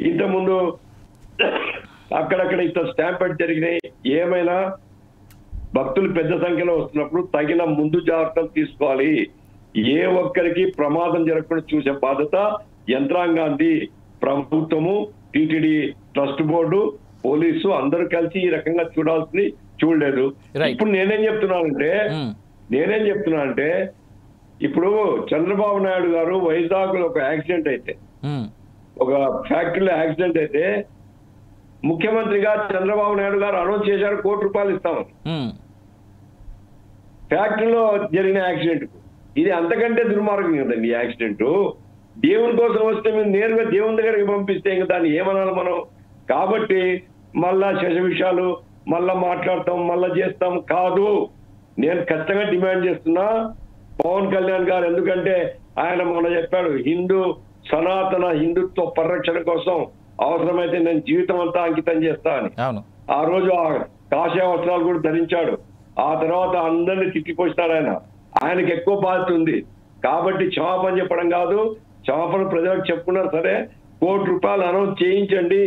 ఇంతకుముందు అక్కడక్కడ ఇంత స్టాంపెడ్ జరిగినాయి. ఏమైనా భక్తులు పెద్ద సంఖ్యలో వస్తున్నప్పుడు తగిన ముందు జాగ్రత్తలు తీసుకోవాలి. ఏ ఒక్కరికి ప్రమాదం జరగకుండా చూసే బాధ్యత యంత్రాంగాన్ని, ప్రభుత్వము, టీటీడీ ట్రస్ట్ బోర్డు, పోలీసు అందరూ కలిసి ఈ రకంగా చూడాల్సింది చూడలేదు. ఇప్పుడు నేనేం చెప్తున్నానంటే ఇప్పుడు చంద్రబాబు నాయుడు గారు వైజాగ్ లో ఒక యాక్సిడెంట్ అయితే, ఒక ఫ్యాక్టరీలో యాక్సిడెంట్ అయితే ముఖ్యమంత్రిగా చంద్రబాబు నాయుడు గారు అనౌన్స్ చేశారు ₹1 కోటి ఇస్తామని. ఫ్యాక్టరీలో జరిగిన యాక్సిడెంట్ కు ఇది అంతకంటే దుర్మార్గం కదండి. ఈ యాక్సిడెంట్ దేవుని కోసం వస్తే మేము నేరుగా దేవుని దగ్గరికి పంపిస్తే ఇంకా దాన్ని ఏమనాలి మనం? కాబట్టి మళ్ళా శేష విషయాలు మళ్ళా మాట్లాడతాం, మళ్ళా చేస్తాం కాదు. నేను ఖచ్చితంగా డిమాండ్ చేస్తున్నా పవన్ కళ్యాణ్ గారు, ఎందుకంటే ఆయన మొన్న చెప్పాడు సనాతన హిందుత్వ పరిరక్షణ కోసం అవసరమైతే నేను జీవితం అంతా అంకితం చేస్తా అని. ఆ రోజు ఆ కాషాయ వస్త్రాలు కూడా ధరించాడు. ఆ తర్వాత అందరినీ తిట్టిపోయినాడు ఆయన. ఆయనకి ఎక్కువ బాధ్యత ఉంది. కాబట్టి క్షమాపణ చెప్పడం కాదు, క్షమాపణ ప్రజలకు చెప్పుకున్నారు సరే, ₹1 కోటి అనౌన్స్ చేయించండి.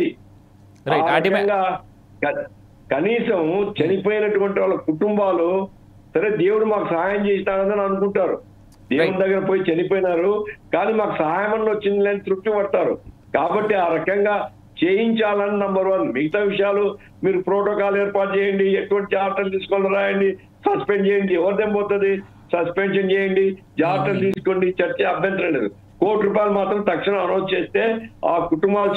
కనీసం చనిపోయినటువంటి వాళ్ళ కుటుంబాలు సరే దేవుడు మాకు సహాయం చేస్తాడని అనుకుంటారు. దేవుని దగ్గర పోయి చనిపోయినారు కానీ మాకు సహాయం అన్న వచ్చింది లేని తృప్తి పడతారు. కాబట్టి ఆ రకంగా చేయించాలని నంబర్ 1. మిగతా విషయాలు మీరు ప్రోటోకాల్ ఏర్పాటు చేయండి, ఎటువంటి జాగ్రత్తలు తీసుకోవాలి రాయండి, సస్పెండ్ చేయండి, ఎవరిదేం పోతుంది, సస్పెన్షన్ చేయండి, జాగ్రత్తలు తీసుకోండి, చర్చ అభ్యంతరం లేదు. ₹1,00,00,000 మాత్రం తక్షణం అనౌన్స్ చేస్తే ఆ కుటుంబాలు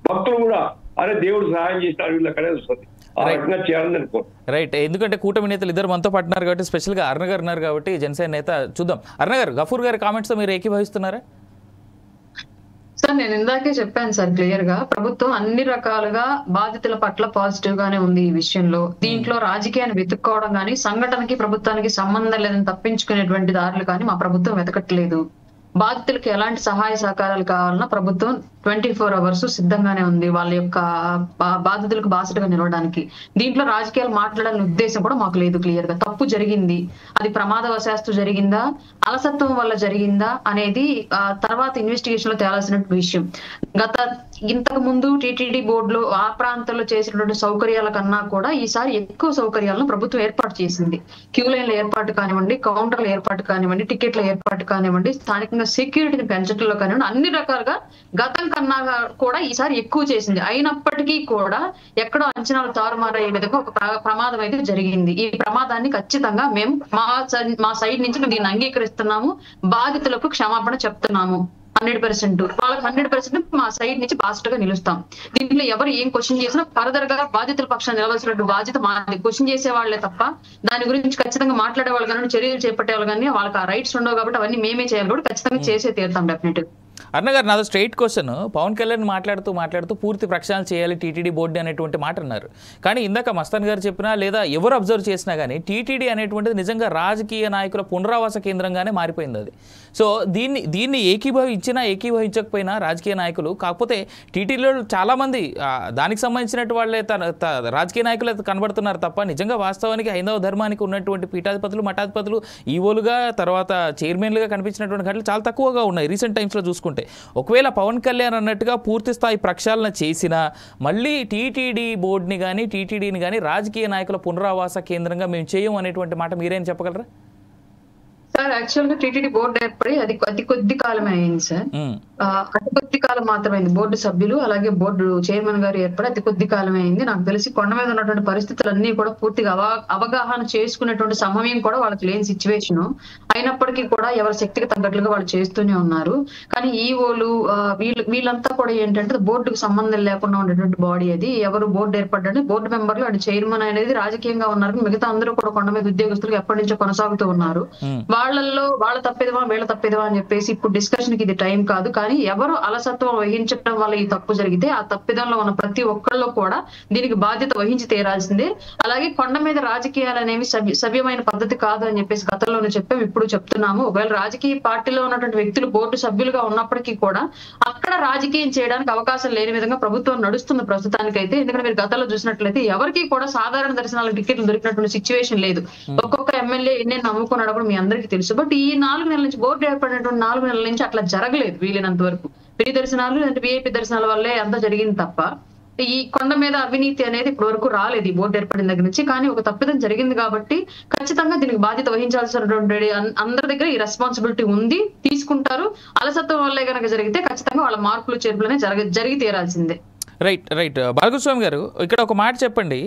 భక్తులు కూడా అరే దేవుడు సహాయం చేసిన వీళ్ళక్కడే వస్తుంది, ఆ రకంగా చేయాలని అనుకో. రైట్, ఎందుకంటే కూటమి నేతలు ఇద్దరు మనతో పట్టినారు కాబట్టి, స్పెషల్గా అరుణ గారు ఉన్నారు కాబట్టి జనసేన నేత. చూద్దాం అరుణ గారు, గఫూర్ గారి కామెంట్స్తో మీరు ఏకీభవిస్తున్నారా? సార్ నేను ఇందాకే చెప్పాను సార్ క్లియర్ గా, ప్రభుత్వం అన్ని రకాలుగా బాధితుల పట్ల పాజిటివ్ గానే ఉంది ఈ విషయంలో. దీంట్లో రాజకీయాన్ని వెతుక్కోవడం కానీ, సంఘటనకి ప్రభుత్వానికి సంబంధం లేదని తప్పించుకునేటువంటి దారులు కానీ మా ప్రభుత్వం వెతకట్లేదు. బాధితులకు ఎలాంటి సహాయ సహకారాలు కావాలన్నా ప్రభుత్వం 24 hours సిద్ధంగానే ఉంది వాళ్ళ యొక్క బాధితులకు బాసటగా నిలవడానికి. దీంట్లో రాజకీయాలు మాట్లాడాలనే ఉద్దేశం కూడా మాకు లేదు. క్లియర్ గా తప్పు జరిగింది, అది ప్రమాదవశాత్తు జరిగిందా, అలసత్వం వల్ల జరిగిందా అనేది తర్వాత ఇన్వెస్టిగేషన్ లో తేలాల్సిన విషయం. ఇంతకు ముందు టీటీడీ బోర్డులో ఆ ప్రాంతంలో చేసినటువంటి సౌకర్యాల కన్నా కూడా ఈసారి ఎక్కువ సౌకర్యాలను ప్రభుత్వం ఏర్పాటు చేసింది. క్యూ లైన్ల ఏర్పాటు కానివ్వండి, కౌంటర్ల ఏర్పాటు కానివ్వండి, టికెట్ల ఏర్పాటు కానివ్వండి, స్థానికంగా సెక్యూరిటీని పెంచడంలో కానివ్వండి, అన్ని రకాలుగా గతం కన్నా కూడా ఈసారి ఎక్కువ చేసింది. అయినప్పటికీ కూడా ఎక్కడో అంచనాలు తారుమారయ్యే విధంగా ఒక ప్రమాదం అయితే జరిగింది. ఈ ప్రమాదాన్ని ఖచ్చితంగా మేము మా సైడ్ నుంచి మేము దీన్ని అంగీకరిస్తున్నాము, బాధితులకు క్షమాపణ చెప్తున్నాము 100%. వాళ్ళకి 100% మా సైడ్ నుంచి పాజిటివ్ గా నిలుస్తాం. దీంట్లో ఎవరు ఏం క్వశ్చన్ చేసినా ఫర్దర్ గా బాధితుల పక్షాన్ని నిలవలసినటువంటి బాధ్యత మాది. క్వశ్చన్ చేసే వాళ్లే తప్ప దాని గురించి ఖచ్చితంగా మాట్లాడే వాళ్ళు కానీ, చర్యలు చేపట్టే వాళ్ళు కానీ వాళ్ళకి ఆ రైట్స్ ఉండవు కాబట్టి అవన్నీ మేమే చేయాలి కూడా, ఖచ్చితంగా చేసే తీరుతాం డెఫినెట్. అరుణ గారు, నాది స్ట్రైట్ క్వశ్చన్. పవన్ కళ్యాణ్ మాట్లాడుతూ పూర్తి ప్రక్షాళన చేయాలి టీటీడీ బోర్డు అనేటువంటి మాట అన్నారు. కానీ ఇందాక మస్తాన్ గారు చెప్పినా లేదా ఎవరు అబ్జర్వ్ చేసినా కానీ టీటీడీ అనేటువంటిది నిజంగా రాజకీయ నాయకుల పునరావాస కేంద్రంగానే మారిపోయింది అది. సో దీన్ని ఏకీభవించకపోయినా రాజకీయ నాయకులు, కాకపోతే టీటీడీలో చాలామంది దానికి సంబంధించినట్టు వాళ్ళే రాజకీయ నాయకులు కనబడుతున్నారు తప్ప నిజంగా వాస్తవానికి హైందవ ధర్మానికి ఉన్నటువంటి పీఠాధిపతులు, మఠాధిపతులు, ఈవోలుగా తర్వాత చైర్మన్లుగా కనిపించినటువంటి ఘటనలు చాలా తక్కువగా ఉన్నాయి రీసెంట్ టైమ్స్లో చూసుకుంటే. ఒకవేళ పవన్ కళ్యాణ్ అన్నట్టుగా పూర్తి స్థాయి ప్రక్షాళన చేసినా మళ్ళీ టీటీడీ బోర్డుని కానీ టీటీడీని కానీ రాజకీయ నాయకుల పునరావాస కేంద్రంగా మేము చేయం అనేటువంటి మాట మీరేం చెప్పగలరా? సార్ యాక్చువల్ గా టీటీడీ బోర్డు ఏర్పడి అతి కొద్ది కాలమే అయింది సార్. అతి కొద్ది కాలం మాత్రమైంది. బోర్డు సభ్యులు అలాగే బోర్డు చైర్మన్ గారు ఏర్పడి అతి కొద్ది కాలమే అయింది. నాకు తెలిసి కొండ మీద ఉన్నటువంటి పరిస్థితులన్నీ కూడా పూర్తిగా అవగాహన చేసుకునేటువంటి సమయం కూడా వాళ్ళకి లేని సిచ్యువేషన్. అయినప్పటికీ కూడా ఎవరి శక్తికి తగ్గట్లుగా వాళ్ళు చేస్తూనే ఉన్నారు. కానీ ఈఓలు వీళ్ళంతా కూడా ఏంటంటే బోర్డుకు సంబంధం లేకుండా ఉండేటువంటి బాడీ అది. ఎవరు బోర్డు ఏర్పడ్డాడు, బోర్డు మెంబర్లు అండ్ చైర్మన్ అనేది రాజకీయంగా ఉన్నారు. మిగతా అందరూ కూడా కొండ మీద ఉద్యోగస్తులు ఎప్పటి నుంచో కొనసాగుతూ ఉన్నారు. వాళ్ళల్లో వాళ్ళ తప్పేదమా వీళ్ళ తప్పేదమా అని చెప్పేసి ఇప్పుడు డిస్కషన్ కి ఇది టైం కాదు. కానీ ఎవరు అలసత్వం వహించడం వల్ల ఈ తప్పు జరిగితే ఆ తప్పిదంలో ఉన్న ప్రతి ఒక్కళ్ళు కూడా దీనికి బాధ్యత వహించి తీరాల్సిందే. అలాగే కొండ మీద రాజకీయాలు అనేవి సభ్యమైన పద్ధతి కాదు అని చెప్పేసి గతంలోనే చెప్పాం, ఇప్పుడు చెప్తున్నాము. ఒకవేళ రాజకీయ పార్టీలో ఉన్నటువంటి వ్యక్తులు బోర్డు సభ్యులుగా ఉన్నప్పటికీ కూడా అక్కడ రాజకీయం చేయడానికి అవకాశం లేని విధంగా ప్రభుత్వం నడుస్తుంది ప్రస్తుతానికైతే. ఎందుకంటే మీరు గతంలో చూసినట్లయితే ఎవరికి కూడా సాధారణ దర్శనాలకు టికెట్లు దొరికినటువంటి సిచ్యువేషన్ లేదు. ఒక్కొక్క ఎమ్మెల్యే ఎన్ని నమ్ముకున్నాడు కూడా మీ అందరికీ తెలుసు. బట్ ఈ 4 నెలల నుంచి బోర్డు ఏర్పడినటువంటి 4 నెలల నుంచి అట్లా జరగలేదు వీలైనంత వరకు. ఫ్రీ దర్శనాలు అంటే విఐపి దర్శనాల వల్లే అంతా జరిగింది తప్ప ఈ కొండ మీద అవినీతి అనేది ఇప్పటి వరకు రాలేదు ఈ బోర్డు ఏర్పడిన దగ్గర నుంచి. కానీ ఒక తప్పిదం జరిగింది కాబట్టి ఖచ్చితంగా దీనికి బాధ్యత వహించాల్సినటువంటి అందరి దగ్గర ఈ రెస్పాన్సిబిలిటీ ఉంది, తీసుకుంటారు. అలసత్వం వల్లే కనుక జరిగితే ఖచ్చితంగా వాళ్ళ మార్పులు చేర్పులనే జరిగి తీరాల్సిందే. రైట్ బాలకృష్ణ గారు, ఇక్కడ ఒక మాట చెప్పండి.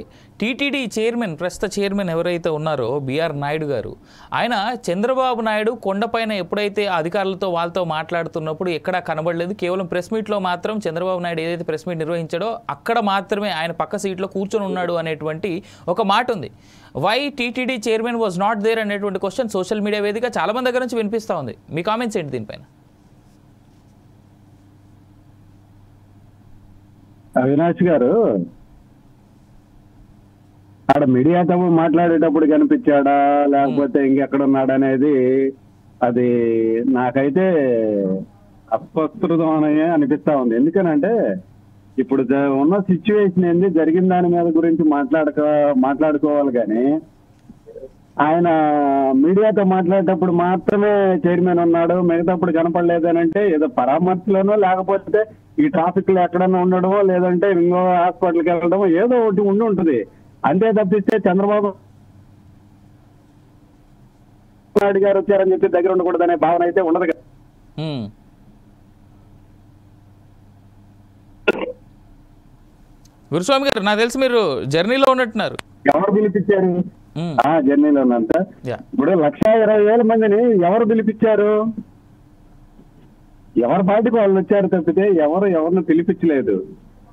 టీటీడీ చైర్మన్, ప్రస్తుత చైర్మన్ ఎవరైతే ఉన్నారో బిఆర్ నాయుడు గారు, ఆయన చంద్రబాబు నాయుడు కొండపైన ఎప్పుడైతే అధికారులతో వాళ్ళతో మాట్లాడుతున్నప్పుడు ఎక్కడా కనబడలేదు. కేవలం ప్రెస్ మీట్లో మాత్రం చంద్రబాబు నాయుడు ఏదైతే ప్రెస్ మీట్ నిర్వహించాడో అక్కడ మాత్రమే ఆయన పక్క సీట్లో కూర్చొని ఉన్నాడు అనేటువంటి ఒక మాట ఉంది. Why TTD chairman was not there అనేటువంటి క్వశ్చన్ సోషల్ మీడియా వేదిక చాలా మంది దగ్గర నుంచి వినిపిస్తూ ఉంది. మీ కామెంట్స్ ఏంటి దీనిపైన? అవినాష్ గారు, ఆడ మీడియాతో మాట్లాడేటప్పుడు కనిపించాడా లేకపోతే ఇంకెక్కడున్నాడా అనేది అది నాకైతే అస్పష్టం అనే అనిపిస్తా ఉంది. ఎందుకనంటే ఇప్పుడు ఉన్న సిచ్యువేషన్ ఏంది, జరిగిన దాని మీద గురించి మాట్లాడుకోవాలి. కానీ ఆయన మీడియాతో మాట్లాడేటప్పుడు మాత్రమే చైర్మన్ ఉన్నాడు, మిగతాప్పుడు కనపడలేదని అంటే ఏదో పరామర్శలోనో లేకపోతే ఈ ట్రాఫిక్ లో ఎక్కడన్నా ఉండడమో లేదంటే ఇంకో హాస్పిటల్కి వెళ్ళడమో ఏదో ఒకటి ఉండి ఉంటుంది. అంతే తప్పిస్తే చంద్రబాబు నాయుడు గారు వచ్చారని చెప్పి దగ్గర ఉండకూడదనే భావన అయితే ఉండదు కదా. గురుస్వామి గారు, నాకు తెలిసి మీరు జర్నీలో ఉన్నట్టున్నారు. ఎవరు పిలిపించారు? జర్నీలో ఉన్నాను సార్. ఇప్పుడు 1,20,000 మందిని ఎవరు పిలిపించారు? ఎవరి పార్టీకి వాళ్ళు వచ్చారు తప్పితే ఎవరిని పిలిపించలేదు.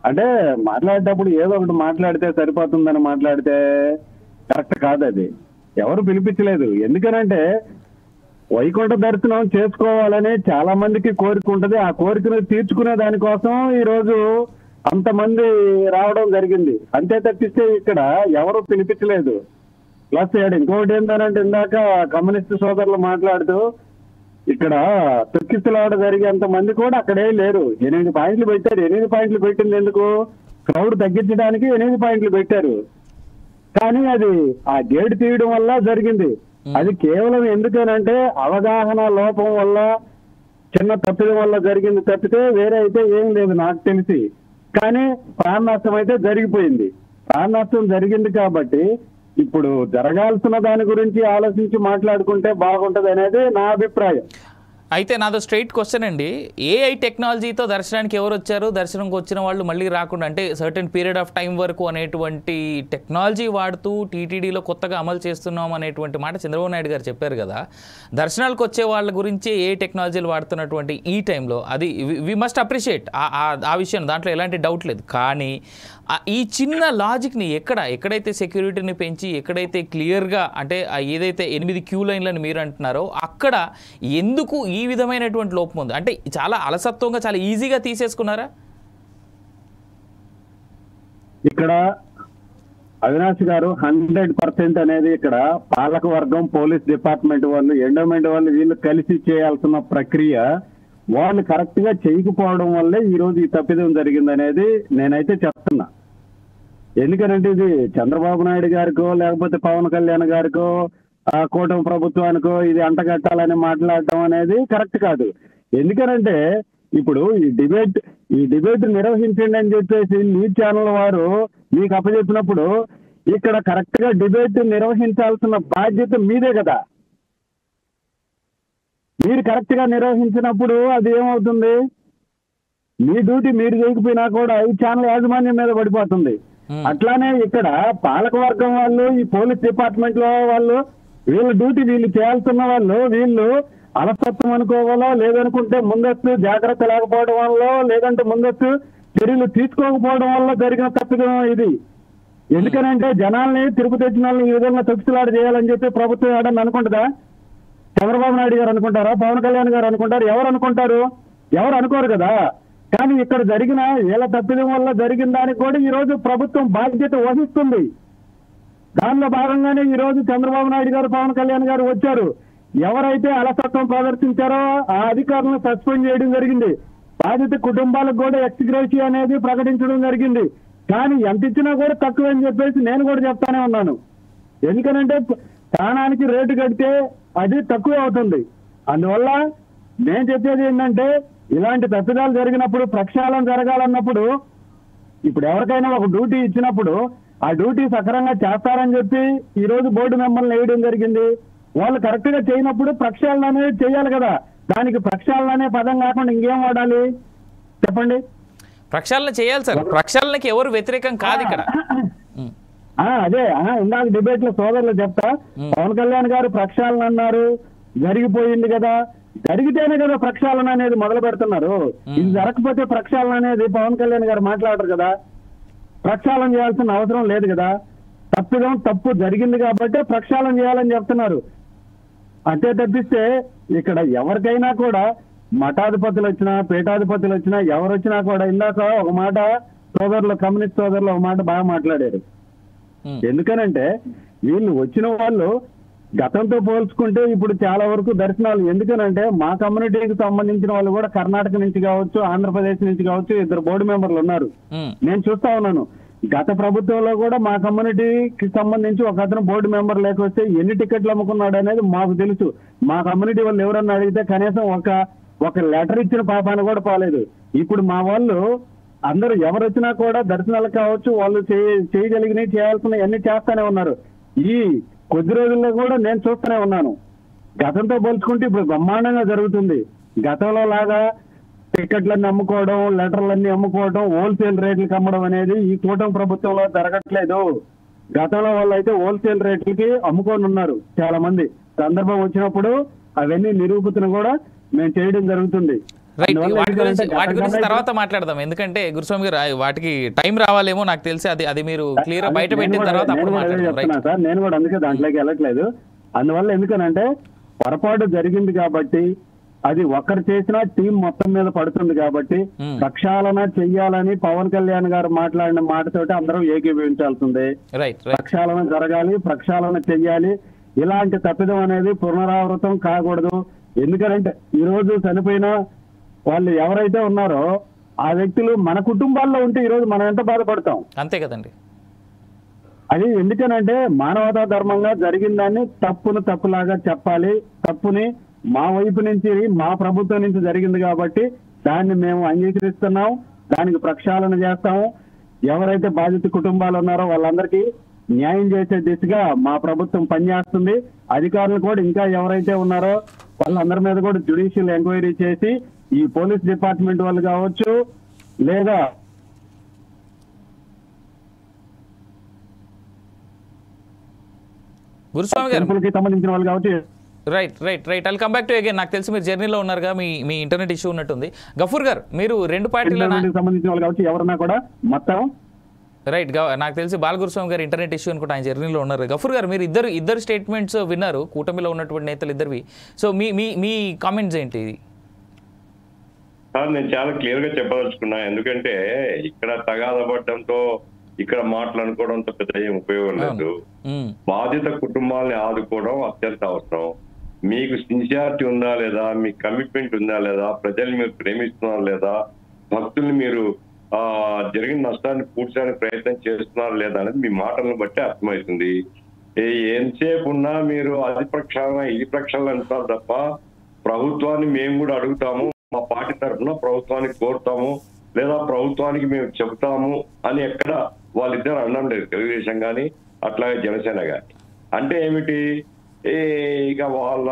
అంటే మాట్లాడేటప్పుడు ఏదో ఒకటి మాట్లాడితే సరిపోతుందని మాట్లాడితే కరెక్ట్ కాదు. అది ఎవరు పిలిపించలేదు. ఎందుకనంటే వైకుంఠ దర్శనం చేసుకోవాలని చాలా మందికి కోరిక ఉంటుంది. ఆ కోరికను తీర్చుకునే దానికోసం ఈ రోజు అంతమంది రావడం జరిగింది. అంతే తప్పిస్తే ఇక్కడ ఎవరు పిలిపించలేదు. ప్లస్ ఇంకొకటి ఏంటంటే ఇందాక కమ్యూనిస్ట్ సోదరులు మాట్లాడుతూ ఇక్కడ తొక్కిసలాట జరిగేంత మంది కూడా అక్కడే లేరు. 8 పాయింట్లు పెట్టారు. 8 పాయింట్లు పెట్టింది ఎందుకు? క్రౌడ్ తగ్గించడానికి 8 పాయింట్లు పెట్టారు. కానీ అది ఆ గేట్ తీయడం వల్ల జరిగింది. అది కేవలం ఎందుకనంటే అవగాహన లోపం వల్ల, చిన్న తప్పిదం వల్ల జరిగింది తప్పితే వేరే అయితే ఏం లేదు నాకు తెలిసి. కానీ ప్రాణ నష్టం అయితే జరిగిపోయింది. ప్రాణ నష్టం జరిగింది కాబట్టి ఇప్పుడు జరగాల్సిన దాని గురించి ఆలోచించి మాట్లాడుకుంటే బాగుంటది అనేది నా అభిప్రాయం. అయితే నాదో స్ట్రైట్ క్వశ్చన్ అండి. ఏఐ టెక్నాలజీతో దర్శనానికి ఎవరు వచ్చారు? దర్శనంకి వచ్చిన వాళ్ళు మళ్ళీ రాకుండా అంటే సర్టెన్ పీరియడ్ ఆఫ్ టైం వరకు అనేటువంటి టెక్నాలజీ వాడుతూ టీటీడీలో కొత్తగా అమలు చేస్తున్నాం అనేటువంటి మాట చంద్రబాబు నాయుడు గారు చెప్పారు కదా. దర్శనాలకు వచ్చే వాళ్ళ గురించి ఏ టెక్నాలజీలు వాడుతున్నటువంటి ఈ టైంలో అది వి మస్ట్ అప్రిషియేట్ ఆ విషయం, దాంట్లో ఎలాంటి డౌట్ లేదు. కానీ ఈ చిన్న లాజిక్ని ఎక్కడైతే సెక్యూరిటీని పెంచి ఎక్కడైతే క్లియర్గా అంటే ఏదైతే 8 క్యూ లైన్లను మీరు అంటున్నారో అక్కడ ఎందుకు ఈ విధమైనటువంటి లోపం ఉంది? అంటే చాలా అలసత్వంగా చాలా ఈజీగా తీసేసుకున్నారా? ఇక్కడ అవినాష్ గారు 100% అనేది ఇక్కడ పాలక వర్గం, పోలీస్ డిపార్ట్మెంట్ వాళ్ళు, ఎండోమెంట్ వాళ్ళు వీళ్ళు కలిసి చేయాల్సిన ప్రక్రియ వాళ్ళు కరెక్ట్ గా చేయకపోవడం వల్లే ఈ రోజు ఈ తప్పిదం జరిగింది అనేది నేనైతే చెప్తున్నా. ఎందుకంటే ఇది చంద్రబాబు నాయుడు గారికో లేకపోతే పవన్ కళ్యాణ్ గారికో కూటమి ప్రభుత్వానికో ఇది అంటగట్టాలని మాట్లాడటం అనేది కరెక్ట్ కాదు. ఎందుకనంటే ఇప్పుడు ఈ డిబేట్ నిర్వహించండి అని చెప్పేసి న్యూస్ ఛానల్ వారు మీకు అప్పచెప్పినప్పుడు ఇక్కడ కరెక్ట్ గా డిబేట్ నిర్వహించాల్సిన బాధ్యత మీదే కదా. మీరు కరెక్ట్ గా నిర్వహించినప్పుడు అది ఏమవుతుంది? మీ డ్యూటీ మీరు చేయకపోయినా కూడా ఈ ఛానల్ యాజమాన్యం మీద పడిపోతుంది. అట్లానే ఇక్కడ పాలక వర్గం వాళ్ళు, ఈ పోలీస్ డిపార్ట్మెంట్ లో వాళ్ళు వీళ్ళ డ్యూటీ వీళ్ళు చేయాల్సిన వాళ్ళు వీళ్ళు అలసత్వం అనుకోవాలో, లేదనుకుంటే ముందస్తు జాగ్రత్త లేకపోవడం వల్ల, లేదంటే ముందస్తు చర్యలు తీసుకోకపోవడం వల్ల జరిగిన తప్పిదం ఇది. ఎందుకనంటే జనాల్ని తిరుపతి వచ్చిన వాళ్ళని ఈ విధంగా తొక్కిసలాట చేయాలని చెప్పి ప్రభుత్వం ఏడని అనుకుంటుందా? చంద్రబాబు నాయుడు గారు అనుకుంటారా? పవన్ కళ్యాణ్ గారు అనుకుంటారు? ఎవరు అనుకుంటారు? ఎవరు అనుకోరు కదా. కానీ ఇక్కడ జరిగిన వీళ్ళ తప్పిదం వల్ల జరిగిన దానికి కూడా ఈ రోజు ప్రభుత్వం బాధ్యత వహిస్తుంది. దానిలో భాగంగానే ఈ రోజు చంద్రబాబు నాయుడు గారు, పవన్ కళ్యాణ్ గారు వచ్చారు. ఎవరైతే అలసత్వం ప్రదర్శించారో ఆ అధికారులను సస్పెండ్ చేయడం జరిగింది. బాధిత కుటుంబాలకు కూడా ఎక్స్గ్రేషియా అనేది ప్రకటించడం జరిగింది. కానీ ఎంత ఇచ్చినా కూడా తక్కువ అని చెప్పేసి నేను కూడా చెప్తానే ఉన్నాను. ఎందుకనంటే ప్రాణానికి రేటు కడితే అది తక్కువ అవుతుంది. అందువల్ల నేను చెప్పేది ఏంటంటే ఇలాంటి తప్పిదాలు జరిగినప్పుడు ప్రక్షాళన జరగాలన్నప్పుడు ఇప్పుడు ఎవరికైనా ఒక డ్యూటీ ఇచ్చినప్పుడు ఆ డ్యూటీ సక్రమంగా చేస్తారని చెప్పి ఈ రోజు బోర్డు మెంబర్లు వేయడం జరిగింది. వాళ్ళు కరెక్ట్ గా చేయనప్పుడు ప్రక్షాళన అనేది చేయాలి కదా. దానికి ప్రక్షాళన అనే పదం కాకుండా ఇంకేం వాడాలి చెప్పండి? ప్రక్షాళన చేయాలి సార్. ప్రక్షాళనకి ఎవరు వ్యతిరేకం కాదు ఇక్కడ. అదే ఇందాక డిబేట్ లో సోదరులు చెప్తా, పవన్ కళ్యాణ్ గారు ప్రక్షాళన అన్నారు, జరిగిపోయింది కదా. జరిగితేనే కదా ప్రక్షాళన అనేది మొదలు పెడుతున్నారు. ఇది జరగకపోతే ప్రక్షాళన అనేది పవన్ కళ్యాణ్ గారు మాట్లాడరు కదా. ప్రక్షాళన చేయాల్సిన అవసరం లేదు కదా. తప్పు జరిగింది కాబట్టి ప్రక్షాళన చేయాలని చెప్తున్నారు. అంతే తప్పిస్తే ఇక్కడ ఎవరికైనా కూడా మఠాధిపతులు వచ్చినా, పీఠాధిపతులు వచ్చినా, ఎవరు వచ్చినా కూడా ఇందాక ఒక మాట సోదరులు, కమ్యూనిస్ట్ సోదరులు ఒక మాట బాగా మాట్లాడారు. ఎందుకనంటే వీళ్ళు వచ్చిన వాళ్ళు గతంతో పోల్చుకుంటే ఇప్పుడు చాలా వరకు దర్శనాలు, ఎందుకనంటే మా కమ్యూనిటీకి సంబంధించిన వాళ్ళు కూడా కర్ణాటక నుంచి కావచ్చు, ఆంధ్రప్రదేశ్ నుంచి కావచ్చు 2 బోర్డు మెంబర్లు ఉన్నారు. నేను చూస్తా ఉన్నాను. గత ప్రభుత్వంలో కూడా మా కమ్యూనిటీకి సంబంధించి ఒక అతను బోర్డు మెంబర్ లేకొస్తే ఎన్ని టికెట్లు అమ్ముకున్నాడు అనేది మాకు తెలుసు. మా కమ్యూనిటీ వాళ్ళు ఎవరన్నా అడిగితే కనీసం ఒక లెటర్ ఇచ్చిన పాపాన్ని కూడా పోలేదు. ఇప్పుడు మా వాళ్ళు అందరూ ఎవరు వచ్చినా కూడా దర్శనాలు కావచ్చు, వాళ్ళు చేయగలిగినవి చేయాల్సిన అన్ని చేస్తానే ఉన్నారు. ఈ కొద్ది రోజుల్లో కూడా నేను చూస్తూనే ఉన్నాను. గతంతో పోల్చుకుంటే ఇప్పుడు బ్రహ్మాండంగా జరుగుతుంది. గతంలో లాగా టికెట్లన్నీ అమ్ముకోవడం, లెటర్లన్నీ అమ్ముకోవడం, హోల్సేల్ రేట్లకు అమ్మడం అనేది ఈ కూటమి ప్రభుత్వంలో జరగట్లేదు. గతంలో వాళ్ళు అయితే హోల్సేల్ రేట్లకి అమ్ముకొని ఉన్నారు చాలా మంది. సందర్భం వచ్చినప్పుడు అవన్నీ నిరూపితను కూడా మేము చేయడం జరుగుతుంది. రైట్, వాటి గురించి తర్వాత మాట్లాడదాం. ఎందుకంటే గురుస్వామి గారు వాటికి టైం రావాలేమో నాకు తెలిసి, అది మీరు క్లియర్ బయట పెట్టిన తర్వాత చెప్తున్నా సార్. నేను కూడా అందుకే దాంట్లోకి వెళ్ళట్లేదు. అందువల్ల ఎందుకనంటే పొరపాటు జరిగింది కాబట్టి అది ఒక్కరు చేసినా టీం మొత్తం మీద పడుతుంది కాబట్టి ప్రక్షాళన చెయ్యాలని పవన్ కళ్యాణ్ గారు మాట్లాడిన మాటతోటి అందరం ఏకీభవించాల్సిందే. ప్రక్షాళన జరగాలి, ప్రక్షాళన చెయ్యాలి. ఇలాంటి తప్పిదం అనేది పునరావృతం కాకూడదు. ఎందుకంటే ఈ రోజు చనిపోయిన వాళ్ళు ఎవరైతే ఉన్నారో ఆ వ్యక్తులు మన కుటుంబాల్లో ఉంటే ఈ రోజు మనం ఎంత బాధపడతాం. అంతే కదండి. అది ఎందుకనంటే మానవతా ధర్మంగా జరిగిన దాన్ని తప్పును తప్పులాగా చెప్పాలి. తప్పుని మా వైపు నుంచి, మా ప్రభుత్వం నుంచి జరిగింది కాబట్టి దాన్ని మేము అంగీకరిస్తున్నాం. దానికి ప్రక్షాళన చేస్తాము. ఎవరైతే బాధిత కుటుంబాలు ఉన్నారో వాళ్ళందరికీ న్యాయం చేసే దిశగా మా ప్రభుత్వం పనిచేస్తుంది. అధికారులు కూడా ఇంకా ఎవరైతే ఉన్నారో వాళ్ళందరి మీద కూడా జ్యుడిషియల్ ఎంక్వైరీ చేసి ఈ పోలీస్ డిపార్ట్మెంట్ వాళ్ళు కావచ్చు లేదా గురుస్వామి గారికి సంబంధించిన వాళ్ళు కావచ్చు. Right I'll come back to again. నాకు తెలిసి మీరు జర్నీలో ఉన్నారుగా, మీ ఇంటర్నెట్ ఇష్యూ ఉన్నట్టుంది. గఫూర్ గారు, మీరు రెండు పార్టీలకు సంబంధించిన వాళ్ళు కావచ్చు ఎవరన్నా కూడా మొత్తం రైట్. నాకు తెలిసి బాలగురుస్వామి గారు ఇంటర్నెట్ ఇష్యూ అనుకుంటే ఆయన జర్నీలో ఉన్నారు. గఫూర్ గారు, మీరు ఇద్దరు స్టేట్మెంట్స్ విన్నారు, కూటమిలో ఉన్నటువంటి నేతలు ఇద్దరివి. సో మీ కామెంట్స్ ఏంటి? నేను చాలా క్లియర్ గా చెప్పదలుచుకున్నా. ఎందుకంటే ఇక్కడ తగాదపడడంతో ఇక్కడ మాట్లాడుకోవడంతో పెద్ద ఏం ఉపయోగం లేదు. బాధిత కుటుంబాలని ఆదుకోవడం అత్యంత అవసరం. మీకు సిన్సియారిటీ ఉందా లేదా, మీ కమిట్మెంట్ ఉందా లేదా, ప్రజల్ని మీరు ప్రేమిస్తున్నారా లేదా, భక్తుల్ని మీరు జరిగిన నష్టాన్ని పూడ్చడానికి ప్రయత్నం చేస్తున్నారు లేదా అనేది మీ మాటలను బట్టి అర్థమవుతుంది. ఎంతసేపు ఉన్నా మీరు అది ప్రక్షాళన ఇది ప్రక్షాళన అంటారు తప్ప ప్రభుత్వాన్ని మేము కూడా అడుగుతాము, మా పార్టీ తరఫున ప్రభుత్వానికి కోరుతాము లేదా ప్రభుత్వానికి మేము చెబుతాము అని ఎక్కడ వాళ్ళిద్దరు అనడం లేదు. తెలుగుదేశం కానీ అట్లాగే జనసేన కానీ. అంటే ఏమిటి, ఇక వాళ్ళ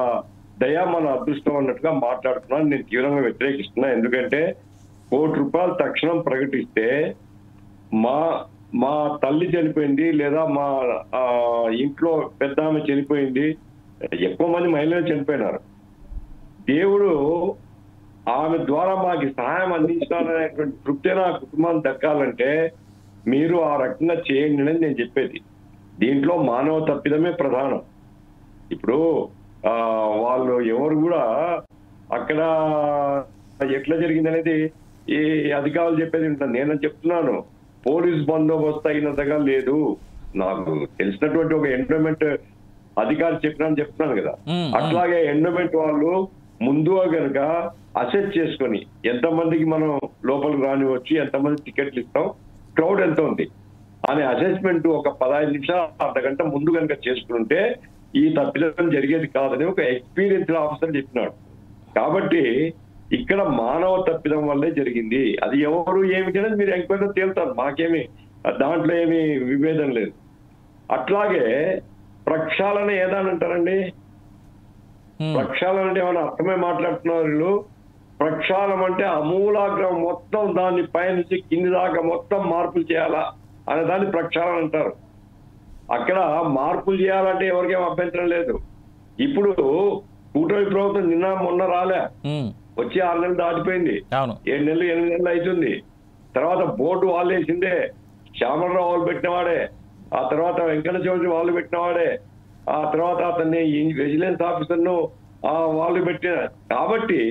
దయా మన అదృష్టం అన్నట్టుగా మాట్లాడుతున్నాను. నేను తీవ్రంగా వ్యతిరేకిస్తున్నా. ఎందుకంటే ₹1 కోటి తక్షణం ప్రకటిస్తే మా తల్లి చనిపోయింది లేదా మా ఇంట్లో పెద్ద ఆమె చనిపోయింది, ఎక్కువ మంది మహిళలు చనిపోయినారు. దేవుడు ఆమె ద్వారా మాకు సహాయం అందించాలనేటువంటి తృప్తి నా కుటుంబాన్ని దక్కాలంటే మీరు ఆ రకంగా చేయండి అని నేను చెప్పేది. దీంట్లో మానవ తప్పిదమే ప్రధానం. ఇప్పుడు వాళ్ళు ఎవరు కూడా అక్కడ ఎట్లా జరిగింది అనేది ఈ అధికారులు చెప్పేది ఉంటుంది. నేను చెప్తున్నాను, పోలీస్ బందోబస్తు అయినంతగా లేదు. నాకు తెలిసినటువంటి ఒక ఎండోమెంట్ అధికారి చెప్తున్నాను కదా, అట్లాగే ఎండోమెంట్ వాళ్ళు ముందుగా కనుక అసెస్ చేసుకొని ఎంతమందికి మనం లోపలికి రానివచ్చు, ఎంతమంది టికెట్లు ఇస్తాం, క్రౌడ్ ఎంత ఉంది అనే అసెస్మెంట్ ఒక 15 నిమిషాలు అర్ధగంట ముందు కనుక చేసుకుంటే ఈ తప్పిదం జరిగేది కాదని ఒక ఎక్స్పీరియన్స్డ్ ఆఫీసర్ చెప్పినాడు. కాబట్టి ఇక్కడ మానవ తప్పిదం వల్లే జరిగింది. అది ఎవరు ఏమిటి అనేది మీరు ఎంక్వైరీలో తేలుతారు. మాకేమి దాంట్లో ఏమి విభేదం లేదు. అట్లాగే ప్రక్షాళన ఏదానంటారండి, ప్రక్షాళన అంటే ఏమైనా అర్థమే మాట్లాడుతున్నారు వీళ్ళు. ప్రక్షాళన అంటే అమూలాగ్రం మొత్తం దాన్ని పైనుంచి కింది దాకా మొత్తం మార్పులు చేయాలా అనే దాన్ని ప్రక్షాళన అంటారు. అక్కడ మార్పులు చేయాలంటే ఎవరికేం అభ్యంతరం లేదు. ఇప్పుడు కూటమి ప్రభుత్వం నిన్న మొన్న రాలే, వచ్చి 6 నెలలు దాటిపోయింది, 7 నెలలు 8 నెలలు అవుతుంది. తర్వాత బోర్డు వాళ్ళు వేసిందే, శ్యామలరావు వాళ్ళు పెట్టినవాడే, ఆ తర్వాత వెంకట చౌదరి వాళ్ళు పెట్టినవాడే, ఆ తర్వాత అతన్ని విజిలెన్స్ ఆఫీసర్ను వాళ్ళు పెట్టిన. కాబట్టి